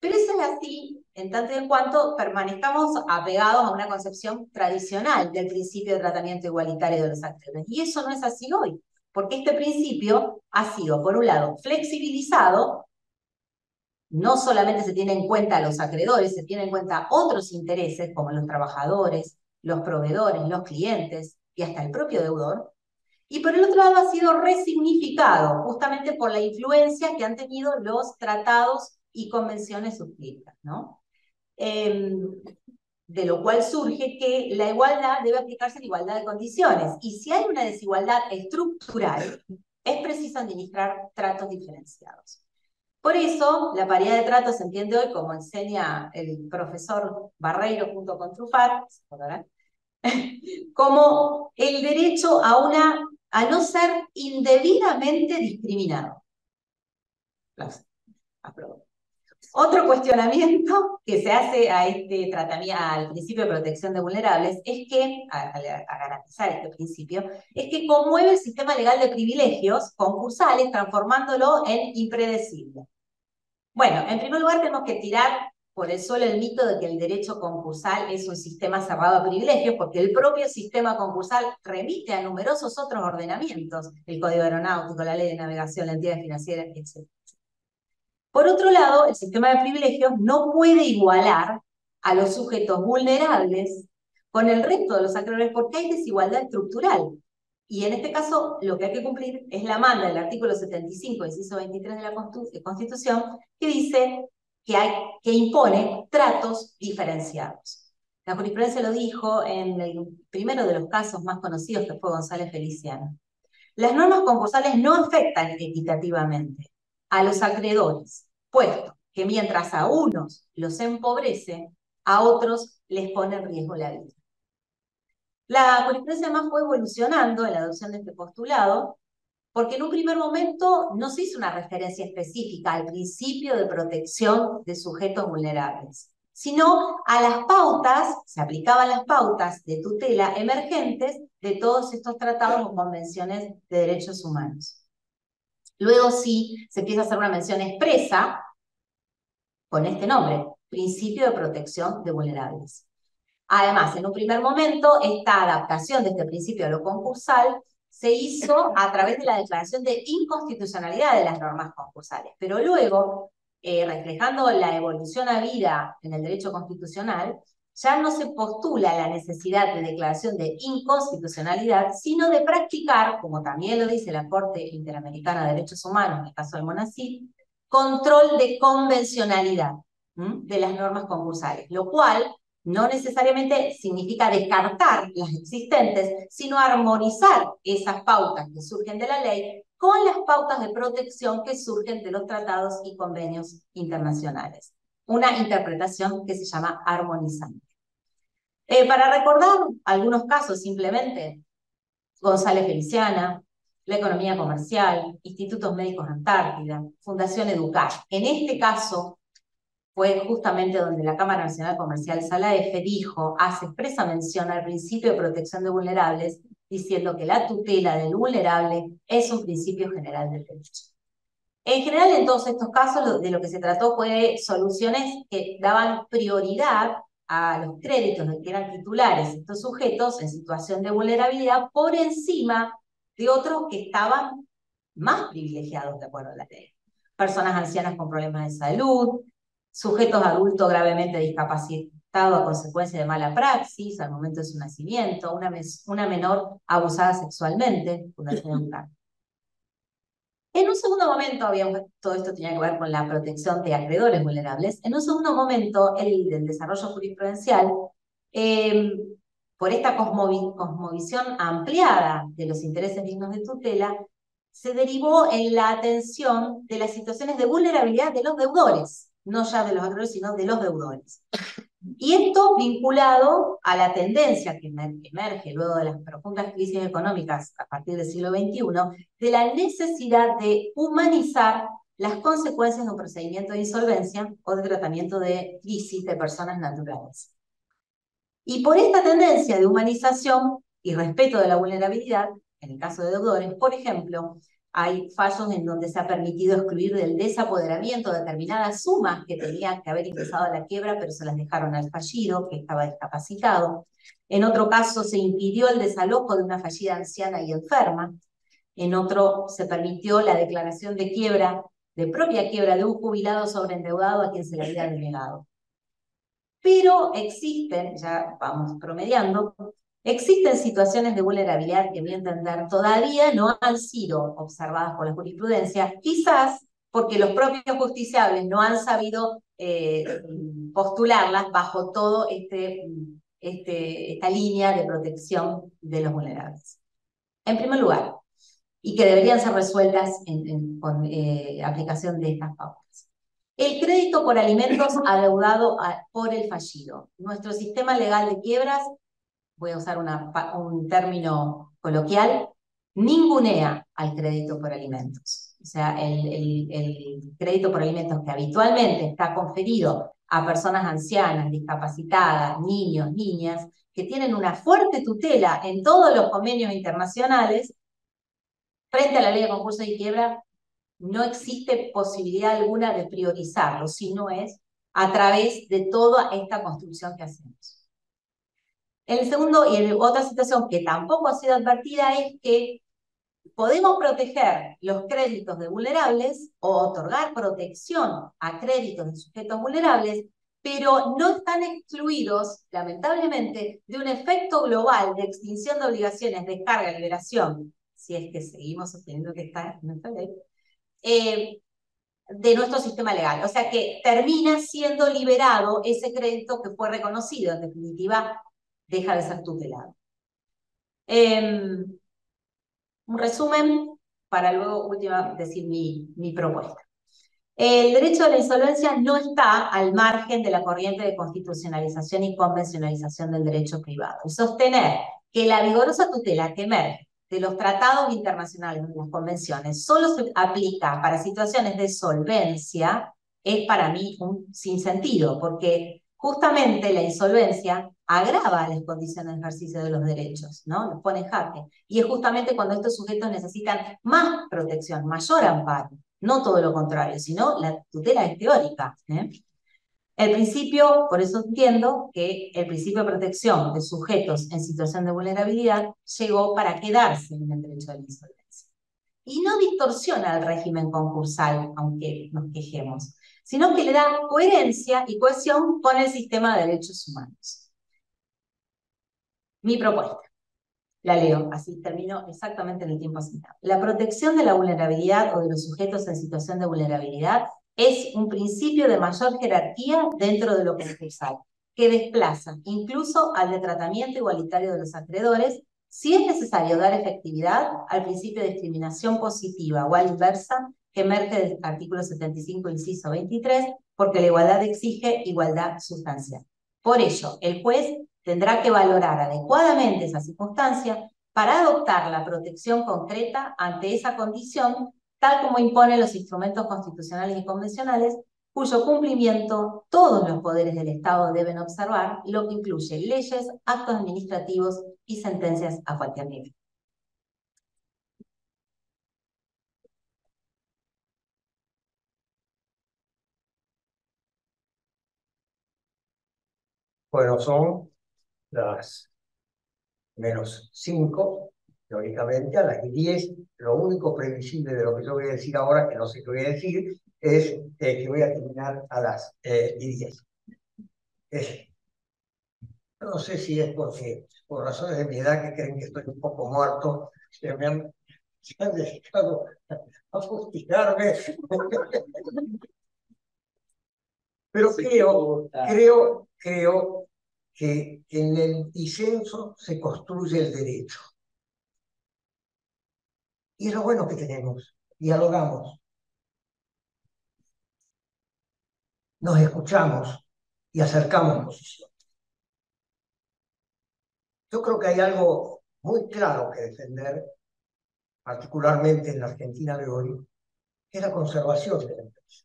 Pero eso es así en tanto y en cuanto permanezcamos apegados a una concepción tradicional del principio de tratamiento igualitario de los acreedores. Y eso no es así hoy, porque este principio ha sido, por un lado, flexibilizado. No solamente se tiene en cuenta a los acreedores, se tiene en cuenta otros intereses como los trabajadores, los proveedores, los clientes y hasta el propio deudor. Y por el otro lado ha sido resignificado justamente por la influencia que han tenido los tratados y convenciones suscritas, ¿no? De lo cual surge que la igualdad debe aplicarse en igualdad de condiciones. Y si hay una desigualdad estructural, es preciso administrar tratos diferenciados. Por eso, la paridad de trato se entiende hoy, como enseña el profesor Barreiro junto con Truffat, como el derecho a no ser indebidamente discriminado. Otro cuestionamiento que se hace a este tratamiento, al principio de protección de vulnerables, es que, a garantizar este principio, es que conmueve el sistema legal de privilegios concursales, transformándolo en impredecible. Bueno, en primer lugar tenemos que tirar por el suelo el mito de que el derecho concursal es un sistema cerrado a privilegios, porque el propio sistema concursal remite a numerosos otros ordenamientos, el Código Aeronáutico, la Ley de Navegación, la entidad financiera, etc. Por otro lado, el sistema de privilegios no puede igualar a los sujetos vulnerables con el resto de los acreedores porque hay desigualdad estructural. Y en este caso, lo que hay que cumplir es la manda del artículo 75, inciso 23 de la Constitución, que dice que impone tratos diferenciados. La jurisprudencia lo dijo en el primero de los casos más conocidos, que fue González Feliciano. Las normas concursales no afectan equitativamente a los acreedores, puesto que mientras a unos los empobrece, a otros les pone en riesgo la vida. La jurisprudencia además fue evolucionando en la adopción de este postulado, porque en un primer momento no se hizo una referencia específica al principio de protección de sujetos vulnerables, sino a las pautas, se aplicaban las pautas de tutela emergentes de todos estos tratados o convenciones de derechos humanos. Luego sí se empieza a hacer una mención expresa con este nombre, principio de protección de vulnerables. Además, en un primer momento, esta adaptación de este principio a lo concursal se hizo a través de la declaración de inconstitucionalidad de las normas concursales, pero luego, reflejando la evolución habida en el derecho constitucional, ya no se postula la necesidad de declaración de inconstitucionalidad, sino de practicar, como también lo dice la Corte Interamericana de Derechos Humanos, en el caso del MONASIF, control de convencionalidad de las normas concursales, lo cual no necesariamente significa descartar las existentes, sino armonizar esas pautas que surgen de la ley con las pautas de protección que surgen de los tratados y convenios internacionales. Una interpretación que se llama armonizante. Para recordar algunos casos simplemente, González Feliciana, la economía comercial, Institutos Médicos Antártida, Fundación Educar. En este caso fue justamente donde la Cámara Nacional Comercial Sala F dijo, hace expresa mención al principio de protección de vulnerables, diciendo que la tutela del vulnerable es un principio general del derecho. En general, en todos estos casos, de lo que se trató fue de soluciones que daban prioridad a los créditos de que eran titulares estos sujetos en situación de vulnerabilidad por encima de otros que estaban más privilegiados de acuerdo a la ley. Personas ancianas con problemas de salud, sujetos adultos gravemente discapacitados a consecuencia de mala praxis al momento de su nacimiento, una menor abusada sexualmente, Fundación Educar. En un segundo momento, todo esto tenía que ver con la protección de acreedores vulnerables. En un segundo momento, el del desarrollo jurisprudencial, por esta cosmovisión ampliada de los intereses dignos de tutela, se derivó en la atención de las situaciones de vulnerabilidad de los deudores, no ya de los acreedores, sino de los deudores. Y esto vinculado a la tendencia que emerge luego de las profundas crisis económicas a partir del siglo XXI, de la necesidad de humanizar las consecuencias de un procedimiento de insolvencia o de tratamiento de crisis de personas naturales. Y por esta tendencia de humanización y respeto de la vulnerabilidad, en el caso de deudores, por ejemplo, hay fallos en donde se ha permitido excluir del desapoderamiento determinadas sumas que tenían que haber ingresado a la quiebra, pero se las dejaron al fallido, que estaba discapacitado. En otro caso se impidió el desalojo de una fallida anciana y enferma. En otro se permitió la declaración de quiebra, de propia quiebra de un jubilado sobreendeudado a quien se le había denegado. Pero existen, ya vamos promediando, existen situaciones de vulnerabilidad que, a mi entender, todavía no han sido observadas por la jurisprudencia, quizás porque los propios justiciables no han sabido postularlas bajo todo esta línea de protección de los vulnerables. En primer lugar, y que deberían ser resueltas con aplicación de estas pautas. El crédito por alimentos adeudado por el fallido. Nuestro sistema legal de quiebras, voy a usar un término coloquial, ningunea al crédito por alimentos. O sea, el crédito por alimentos que habitualmente está conferido a personas ancianas, discapacitadas, niños, niñas, que tienen una fuerte tutela en todos los convenios internacionales, frente a la ley de concurso y quiebra, no existe posibilidad alguna de priorizarlo, sino es a través de toda esta construcción que hacemos. El segundo, y otra situación que tampoco ha sido advertida, es que podemos proteger los créditos de vulnerables o otorgar protección a créditos de sujetos vulnerables, pero no están excluidos, lamentablemente, de un efecto global de extinción de obligaciones, descarga, liberación, si es que seguimos sosteniendo que está en nuestra ley, de nuestro sistema legal. O sea que termina siendo liberado ese crédito que fue reconocido, en definitiva, deja de ser tutelado. Un resumen para luego decir mi propuesta. El derecho a la insolvencia no está al margen de la corriente de constitucionalización y convencionalización del derecho privado. Y sostener que la vigorosa tutela que emerge de los tratados internacionales, de las convenciones, solo se aplica para situaciones de solvencia, es para mí un sinsentido, porque justamente la insolvencia agrava las condiciones de ejercicio de los derechos, ¿no? Los pone en jaque. Y es justamente cuando estos sujetos necesitan más protección, mayor amparo. No todo lo contrario, sino la tutela es teórica. El principio, por eso entiendo que el principio de protección de sujetos en situación de vulnerabilidad llegó para quedarse en el derecho de la insolvencia. Y no distorsiona el régimen concursal, aunque nos quejemos, sino que le da coherencia y cohesión con el sistema de derechos humanos. Mi propuesta, la leo, así termino exactamente en el tiempo asignado. La protección de la vulnerabilidad o de los sujetos en situación de vulnerabilidad es un principio de mayor jerarquía dentro de lo concursal, que desplaza incluso al de tratamiento igualitario de los acreedores, si es necesario dar efectividad al principio de discriminación positiva o a la inversa, que emerge del artículo 75, inciso 23, porque la igualdad exige igualdad sustancial. Por ello, el juez tendrá que valorar adecuadamente esa circunstancia para adoptar la protección concreta ante esa condición, tal como imponen los instrumentos constitucionales y convencionales, cuyo cumplimiento todos los poderes del Estado deben observar, lo que incluye leyes, actos administrativos y sentencias a cualquier nivel. Bueno, son las -5, teóricamente, a las 10. Lo único previsible de lo que yo voy a decir ahora, que no sé qué voy a decir, es que voy a terminar a las 10. No sé si es porque, por razones de mi edad, que creen que estoy un poco muerto, se han dedicado a fustigarme. Pero creo que en el disenso se construye el derecho. Y es lo bueno que tenemos. Dialogamos, nos escuchamos y acercamos posiciones. Yo creo que hay algo muy claro que defender, particularmente en la Argentina de hoy, que es la conservación de la empresa,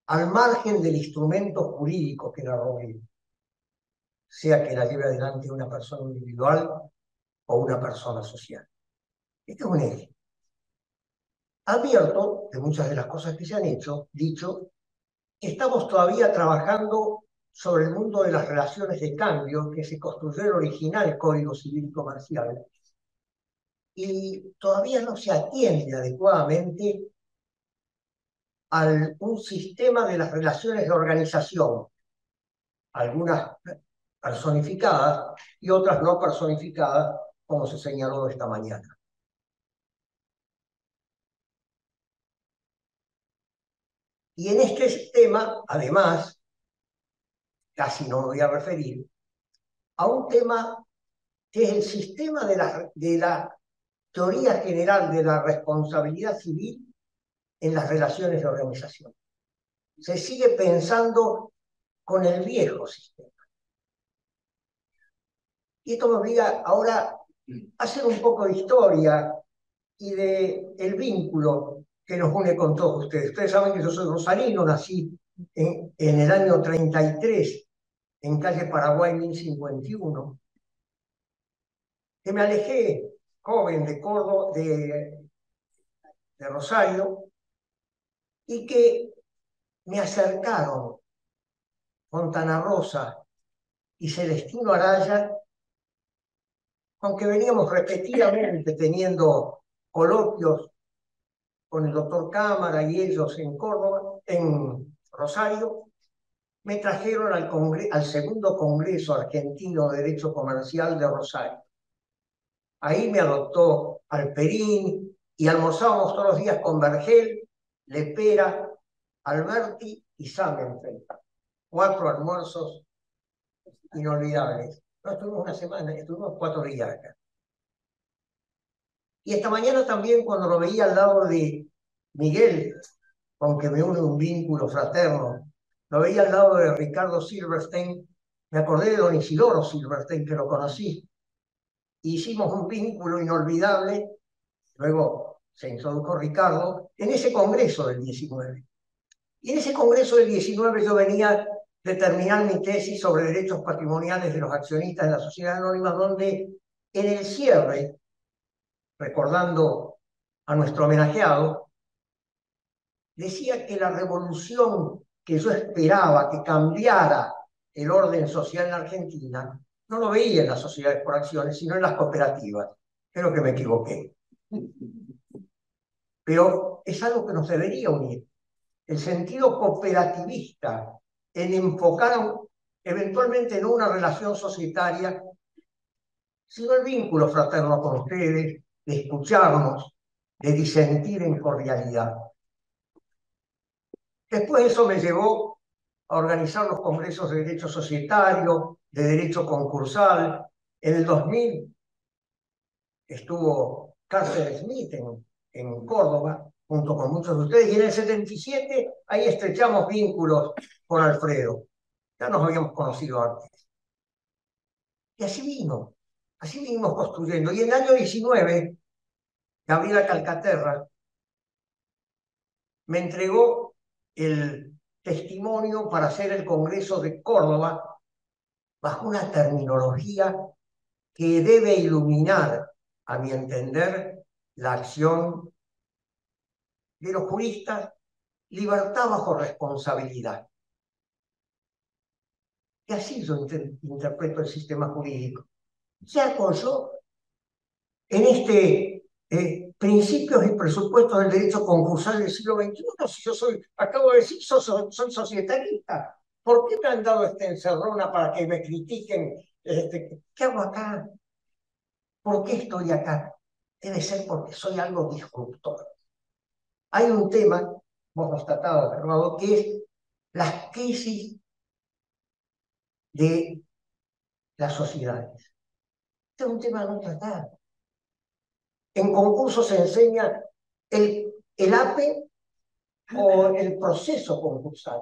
al margen del instrumento jurídico que la rodea, sea que la lleve adelante una persona individual o una persona social. Este es un eje. Advierto de muchas de las cosas que se han dicho, estamos todavía trabajando sobre el mundo de las relaciones de cambio que se construyó el original Código Civil Comercial, y todavía no se atiende adecuadamente a un sistema de las relaciones de organización, algunas personificadas y otras no personificadas, como se señaló esta mañana. Y en este tema, además, casi no me voy a referir, a un tema que es el sistema de la teoría general de la responsabilidad civil en las relaciones de organización. Se sigue pensando con el viejo sistema. Y esto me obliga ahora a hacer un poco de historia y del vínculo que nos une con todos ustedes. Ustedes saben que yo soy rosarino, nací en el año 33, en calle Paraguay 1051, que me alejé joven de Córdoba, de Rosario, y que me acercaron Fontana Rosa y Celestino Araya, aunque veníamos repetidamente teniendo coloquios con el doctor Cámara y ellos en Córdoba, en Rosario, me trajeron al segundo Congreso Argentino de Derecho Comercial de Rosario. Ahí me adoptó Alperín y almorzábamos todos los días con Vergel, Lepera, Alberti y Samenfeld. 4 almuerzos inolvidables. No estuvimos una semana, estuvimos 4 días acá. Y esta mañana también, cuando lo veía al lado de Miguel, con que me une un vínculo fraterno, lo veía al lado de Ricardo Silverstein, me acordé de don Isidoro Silverstein, que lo conocí. Hicimos un vínculo inolvidable, luego se introdujo Ricardo, en ese congreso del 19. Y en ese congreso del 19 yo venía de terminar mi tesis sobre derechos patrimoniales de los accionistas de la sociedad anónima, donde en el cierre, recordando a nuestro homenajeado, decía que la revolución que yo esperaba que cambiara el orden social en Argentina, no lo veía en las sociedades por acciones, sino en las cooperativas. Creo que me equivoqué. Pero es algo que nos debería unir. El sentido cooperativista en enfocar eventualmente no una relación societaria, sino el vínculo fraterno con ustedes, de escucharnos, de disentir en cordialidad. Después eso me llevó a organizar los congresos de derecho societario, de derecho concursal. En el 2000 estuvo Carter Smith en Córdoba, junto con muchos de ustedes, y en el 77 ahí estrechamos vínculos con Alfredo. Ya nos habíamos conocido antes. Y así vinimos construyendo. Y en el año 19, Gabriela Calcaterra me entregó el testimonio para hacer el Congreso de Córdoba bajo una terminología que debe iluminar, a mi entender, la acción de los juristas: libertad bajo responsabilidad. Y así yo interpreto el sistema jurídico. Se apoyó en principios y presupuestos del derecho concursal del siglo XXI. Si yo acabo de decir, soy societarista, ¿por qué me han dado esta encerrona para que me critiquen? ¿Qué hago acá? ¿Por qué estoy acá? Debe ser porque soy algo disruptor. Hay un tema, vos lo has tratado, Fernando, que es las crisis de las sociedades. Este es un tema no tratado. En concurso se enseña el APE o el proceso concursal,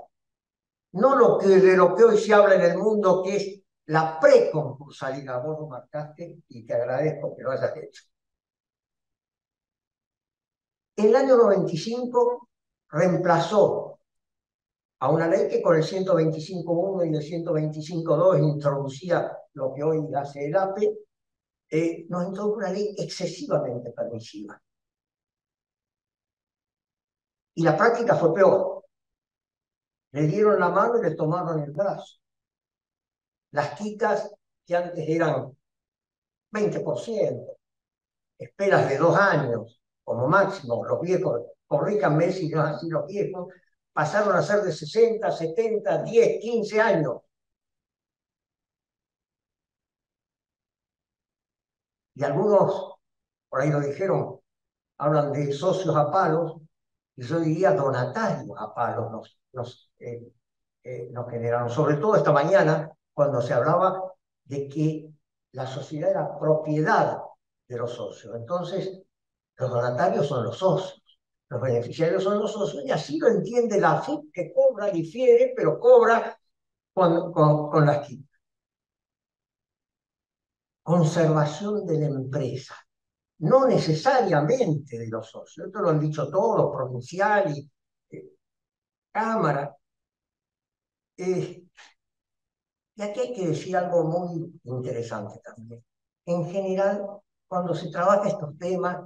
no de lo que hoy se habla en el mundo, que es la preconcursalidad. Vos lo marcaste y te agradezco que lo hayas hecho. En el año 95 reemplazó a una ley que con el 125.1 y el 125.2 introducía lo que hoy hace el APE, nos introdujo una ley excesivamente permisiva. Y la práctica fue peor. Le dieron la mano y le tomaron el brazo. Las quitas que antes eran 20%, esperas de 2 años como máximo, los viejos, corríjanme si no es así los viejos, pasaron a ser de 60, 70, 10, 15 años. Y algunos, por ahí lo dijeron, hablan de socios a palos, y yo diría donatarios a palos nos generaron. Sobre todo esta mañana, cuando se hablaba de que la sociedad era propiedad de los socios. Entonces, los donatarios son los socios, los beneficiarios son los socios, y así lo entiende la AFIP, que cobra, difiere, pero cobra con las quitas. Conservación de la empresa, no necesariamente de los socios. Esto lo han dicho todos, provincial y Cámara. Y aquí hay que decir algo muy interesante también. En general, cuando se trabaja estos temas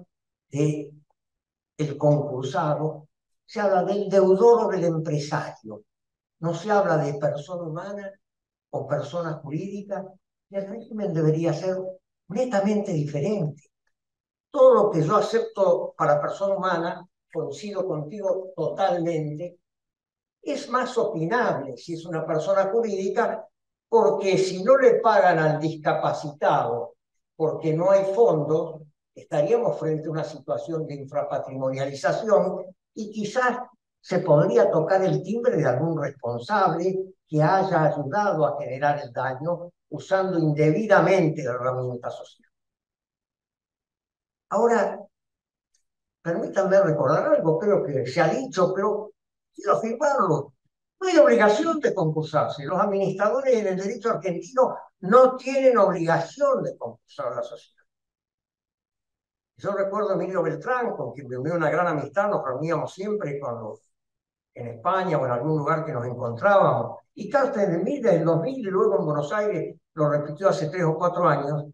del concursado, se habla del deudor o del empresario. No se habla de persona humana o persona jurídica, y el régimen debería ser netamente diferente. Todo lo que yo acepto para persona humana, coincido contigo totalmente, es más opinable si es una persona jurídica, porque si no le pagan al discapacitado porque no hay fondos, estaríamos frente a una situación de infrapatrimonialización y quizás se podría tocar el timbre de algún responsable que haya ayudado a generar el daño usando indebidamente la herramienta social. Ahora, permítanme recordar algo, creo que se ha dicho, pero quiero afirmarlo. No hay obligación de concursarse. Los administradores en el derecho argentino no tienen obligación de concursar a la sociedad. Yo recuerdo a Emilio Beltrán, con quien me unió una gran amistad, nos reuníamos siempre cuando en España o en algún lugar que nos encontrábamos. Y Carsten Smith desde el 2000 y luego en Buenos Aires lo repitió hace 3 o 4 años.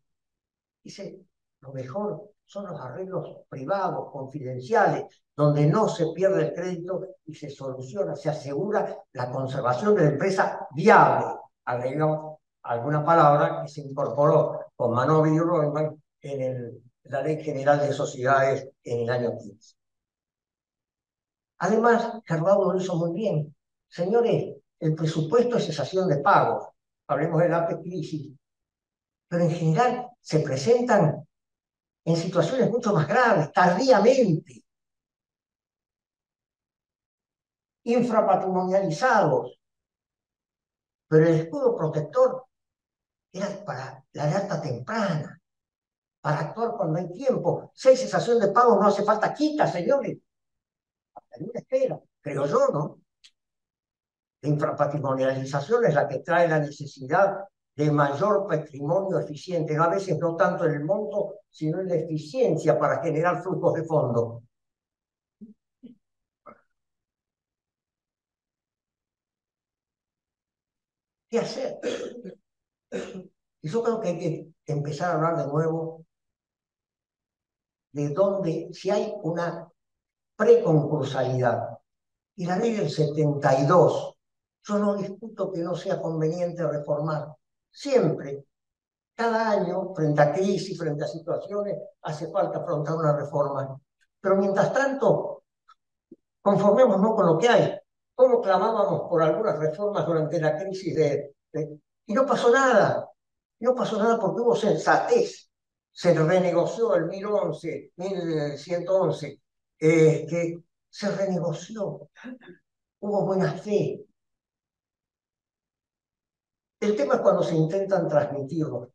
Dice, lo mejor son los arreglos privados, confidenciales, donde no se pierde el crédito y se soluciona, se asegura la conservación de la empresa viable. Agregamos alguna palabra que se incorporó con Manovi y Royman en la Ley General de Sociedades en el año 15. Además, Gerardo lo hizo muy bien. Señores, el presupuesto es cesación de pagos. Hablemos del APE crisis. Pero en general, se presentan en situaciones mucho más graves, tardíamente, infrapatrimonializados, pero el escudo protector era para la alerta temprana, para actuar cuando hay tiempo. Si hay cesación de pago, no hace falta quita, señores. Hay una espera, creo yo, ¿no? La infrapatrimonialización es la que trae la necesidad de mayor patrimonio eficiente, a veces no tanto en el monto, sino en la eficiencia para generar flujos de fondo. ¿Qué hacer? Y yo creo que hay que empezar a hablar de nuevo de dónde, si hay una preconcursalidad. Y la ley del 72, yo no discuto que no sea conveniente reformar. Siempre, cada año, frente a crisis, frente a situaciones, hace falta afrontar una reforma. Pero mientras tanto, conformémonos con lo que hay. ¿Cómo clamábamos por algunas reformas durante la crisis y no pasó nada? No pasó nada porque hubo sensatez. Se renegoció el 1011, 1111, que se renegoció. Hubo buena fe. El tema es cuando se intentan transmitirlo.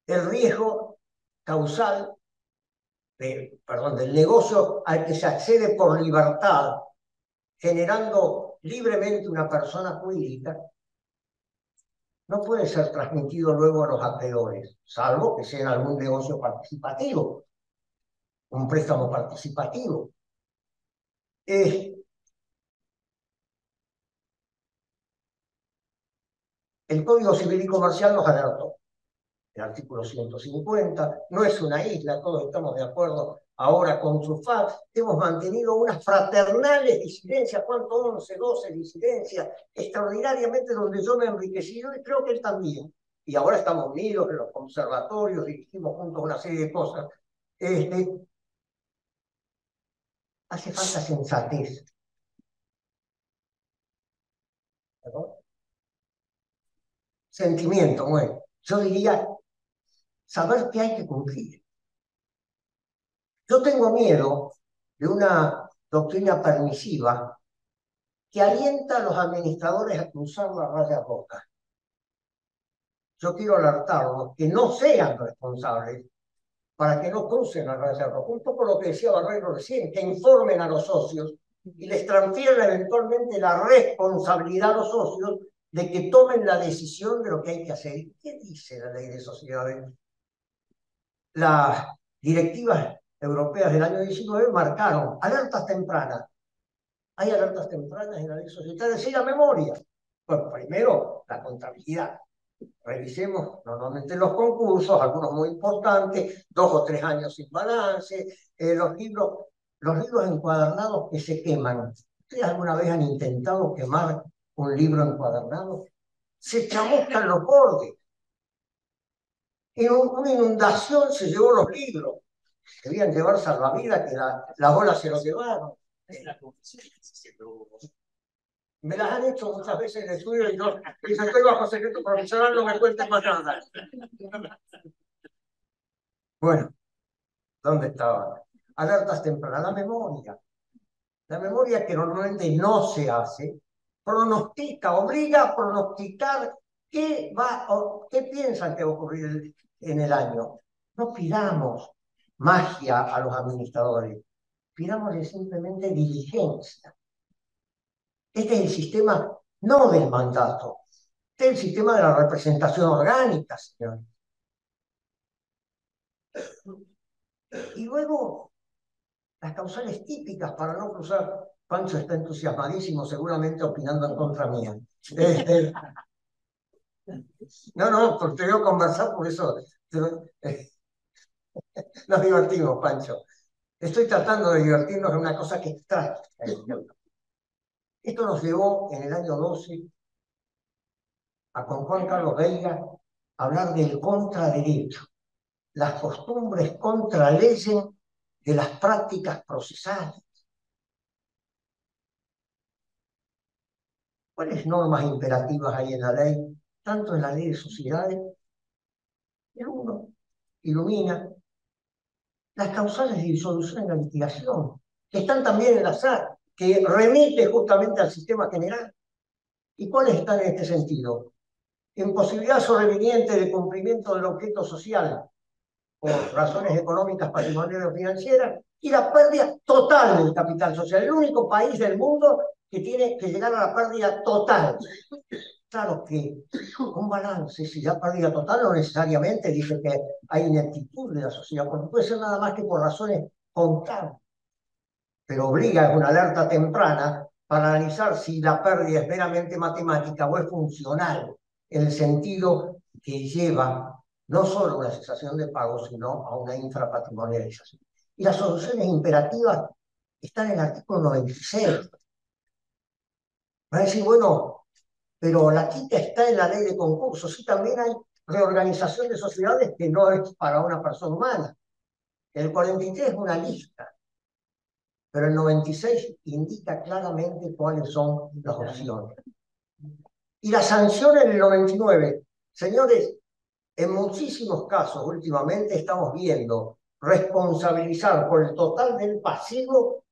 El riesgo causal del negocio al que se accede por libertad, generando libremente una persona jurídica, no puede ser transmitido luego a los acreedores, salvo que sea en algún negocio participativo, un préstamo participativo. El Código Civil y Comercial nos alertó. El artículo 150, no es una isla, todos estamos de acuerdo ahora con su FAT, hemos mantenido unas fraternales disidencias, ¿cuánto? 11, 12 disidencias, extraordinariamente donde yo me he enriquecido y creo que él también. Y ahora estamos unidos en los conservatorios, dirigimos juntos una serie de cosas. Hace falta sensatez. ¿Perdón? Sentimiento, bueno. Yo diría saber que hay que cumplir. Yo tengo miedo de una doctrina permisiva que alienta a los administradores a cruzar la raya roja. Yo quiero alertarlos que no sean responsables para que no crucen la raya roja. Un poco lo que decía Barrero recién, que informen a los socios y les transfieran eventualmente la responsabilidad a los socios de que tomen la decisión de lo que hay que hacer. ¿Qué dice la ley de sociedades? Las directivas europeas del año 19 marcaron alertas tempranas. ¿Hay alertas tempranas en la ley societaria? Sí, la memoria. Bueno, primero, la contabilidad. Revisemos normalmente los concursos, algunos muy importantes, 2 o 3 años sin balance, los libros encuadernados que se queman. ¿Ustedes alguna vez han intentado quemar un libro encuadernado? Se chamuscan los bordes. En una inundación se llevó los libros. Debían llevar salvavidas, que las olas se los llevaron. Me las han hecho muchas veces en el estudio y yo estoy bajo secreto profesional, no me cuenten más nada. Bueno, ¿dónde estaba? Alertas tempranas, la memoria. La memoria que normalmente no se hace, pronostica, obliga a pronosticar qué piensan que va a ocurrir en el año. No pidamos magia a los administradores, pidámosle simplemente diligencia. Este es el sistema no del mandato, este es el sistema de la representación orgánica, señor. Y luego, las causales típicas para no cruzar. Pancho está entusiasmadísimo, seguramente opinando en contra mía. No, porque te veo conversar, por eso nos divertimos, Pancho. Estoy tratando de divertirnos en una cosa que extrae. Esto nos llevó en el año 12 con Juan Carlos Veiga a hablar del contraderecho, las costumbres contraleyes de las prácticas procesales. ¿Cuáles normas imperativas hay en la ley? Tanto en la ley de sociedades El uno ilumina las causales de disolución en la litigación, que están también en la SAT, que remite justamente al sistema general. ¿Y cuáles están en este sentido? Imposibilidad sobreveniente de cumplimiento del objeto social por razones económicas, patrimoniales o financieras, y la pérdida total del capital social. El único país del mundo que tiene que llegar a la pérdida total. Claro que un balance, si da pérdida total, no necesariamente dice que hay ineptitud de la sociedad, porque puede ser nada más que por razones contables. Pero obliga, es una alerta temprana para analizar si la pérdida es meramente matemática o es funcional, en el sentido que lleva no solo a una cesación de pago, sino a una infrapatrimonialización. Y las soluciones imperativas están en el artículo 96. Va a decir, bueno, pero la quita está en la ley de concursos. Sí, también hay reorganización de sociedades que no es para una persona humana. El 43 es una lista, pero el 96 indica claramente cuáles son las opciones. Y la sanción en el 99, señores, en muchísimos casos últimamente estamos viendo responsabilizar por el total del pasivo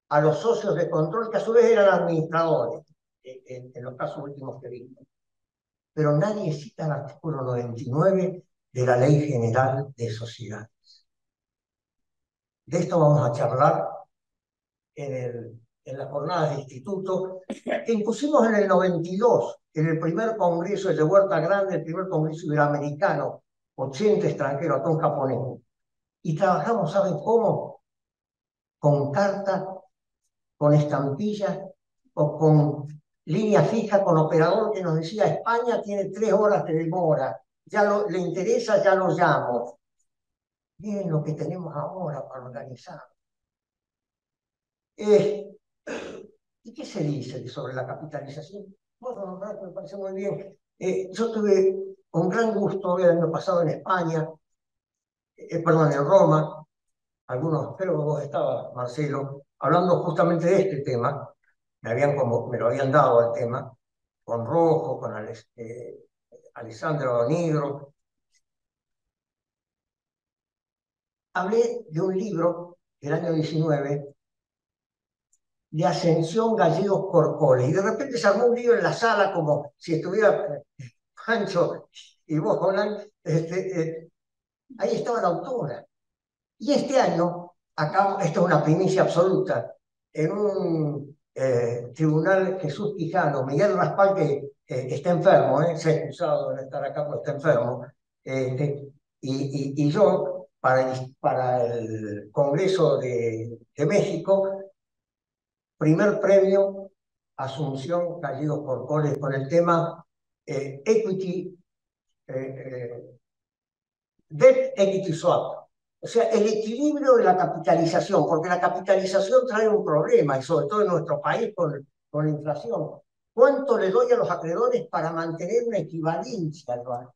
a los socios de control, que a su vez eran administradores, en los casos últimos que vimos. Pero nadie cita el artículo 99 de la Ley General de Sociedades. De esto vamos a charlar en las jornadas de instituto, que impusimos en el 92, en el primer congreso de Huerta Grande, el primer congreso iberoamericano, 80 extranjeros, hasta un japonés. Y trabajamos, ¿saben cómo? Con carta, con estampilla, o con línea fija, con operador que nos decía, España tiene 3 horas de demora, ya le interesa, ya lo llamo. Miren lo que tenemos ahora para organizar. ¿Y qué se dice sobre la capitalización? Bueno, me parece muy bien. Yo tuve un gran gusto el año pasado en España, perdón, en Roma, algunos, creo que vos estabas, Marcelo, hablando justamente de este tema, me lo habían dado el tema, con Rojo, con Alessandro Nigro. Hablé de un libro del año 19, de Ascensión Gallegos Corcoles, y de repente se armó un lío en la sala como si estuviera Pancho y vos, Holland, ahí estaba la autora. Y este año, acá, esto es una primicia absoluta, en un tribunal Jesús Quijano, Miguel Raspal, que está enfermo, se ha excusado de no estar acá porque está enfermo, y yo, para el Congreso de México, primer premio, Asunción Gallegos Corcoles, con el tema Equity, Debt Equity Swap. O sea, el equilibrio de la capitalización, porque la capitalización trae un problema, y sobre todo en nuestro país con la inflación. ¿Cuánto le doy a los acreedores para mantener una equivalencia anual?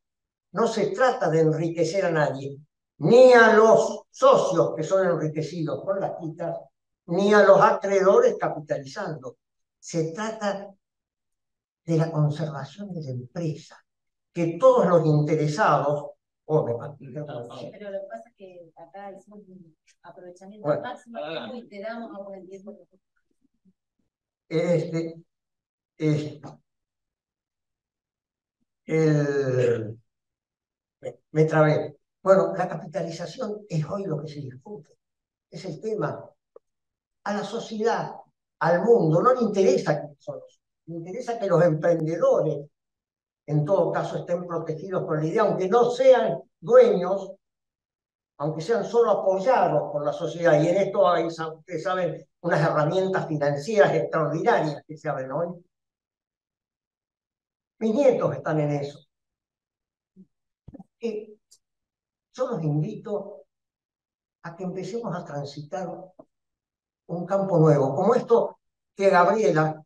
No se trata de enriquecer a nadie, ni a los socios que son enriquecidos con las quitas, ni a los acreedores capitalizando. Se trata de la conservación de la empresa, que todos los interesados... Pero lo que pasa es que acá es un aprovechamiento máximo y te damos ahora el tiempo. Me trabé. Bueno, la capitalización es hoy lo que se discute. Es el tema. A la sociedad, al mundo, no le interesa que le interesa que los emprendedores, en todo caso, estén protegidos por la idea, aunque no sean dueños, aunque sean solo apoyados por la sociedad. Y en esto hay, ustedes saben, unas herramientas financieras extraordinarias que se abren hoy. Mis nietos están en eso. Yo los invito a que empecemos a transitar un campo nuevo, como esto que Gabriela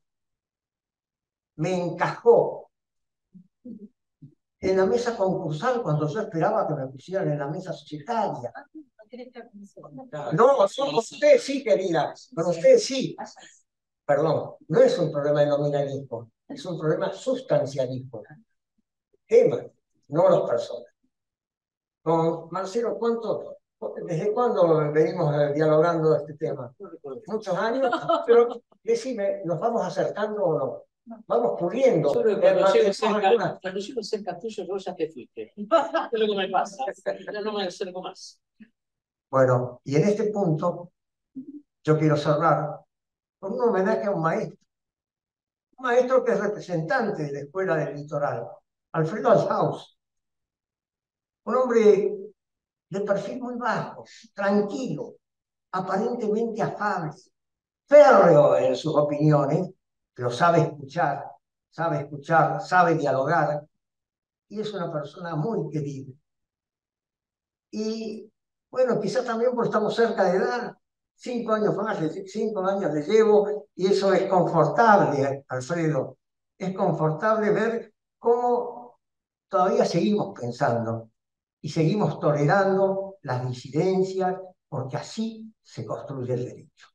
me encajó en la mesa concursal cuando yo esperaba que me pusieran en la mesa societaria. No, usted sí, querida, pero usted sí. Perdón, no es un problema de nominalismo, es un problema sustancialismo. Tema, no las personas. Con Marcelo, ¿desde cuándo venimos dialogando de este tema? Muchos años, pero decime, ¿nos vamos acercando o no? Vamos puliendo. Yo creo que cuando llego cerca tuyo, vos ya te fuiste. Es lo que me pasa. Ya no me acerco más. Bueno, y en este punto yo quiero cerrar con un homenaje a un maestro que es representante de la Escuela del Litoral, Alfredo Alhaus, un hombre de perfil muy bajo, tranquilo, aparentemente afable, férreo en sus opiniones, pero sabe escuchar, sabe dialogar, y es una persona muy querida. Y bueno, quizás también porque estamos cerca de edad, 5 años más, 5 años le llevo, y eso es confortable, Alfredo. Es confortable ver cómo todavía seguimos pensando y seguimos tolerando las disidencias, porque así se construye el derecho.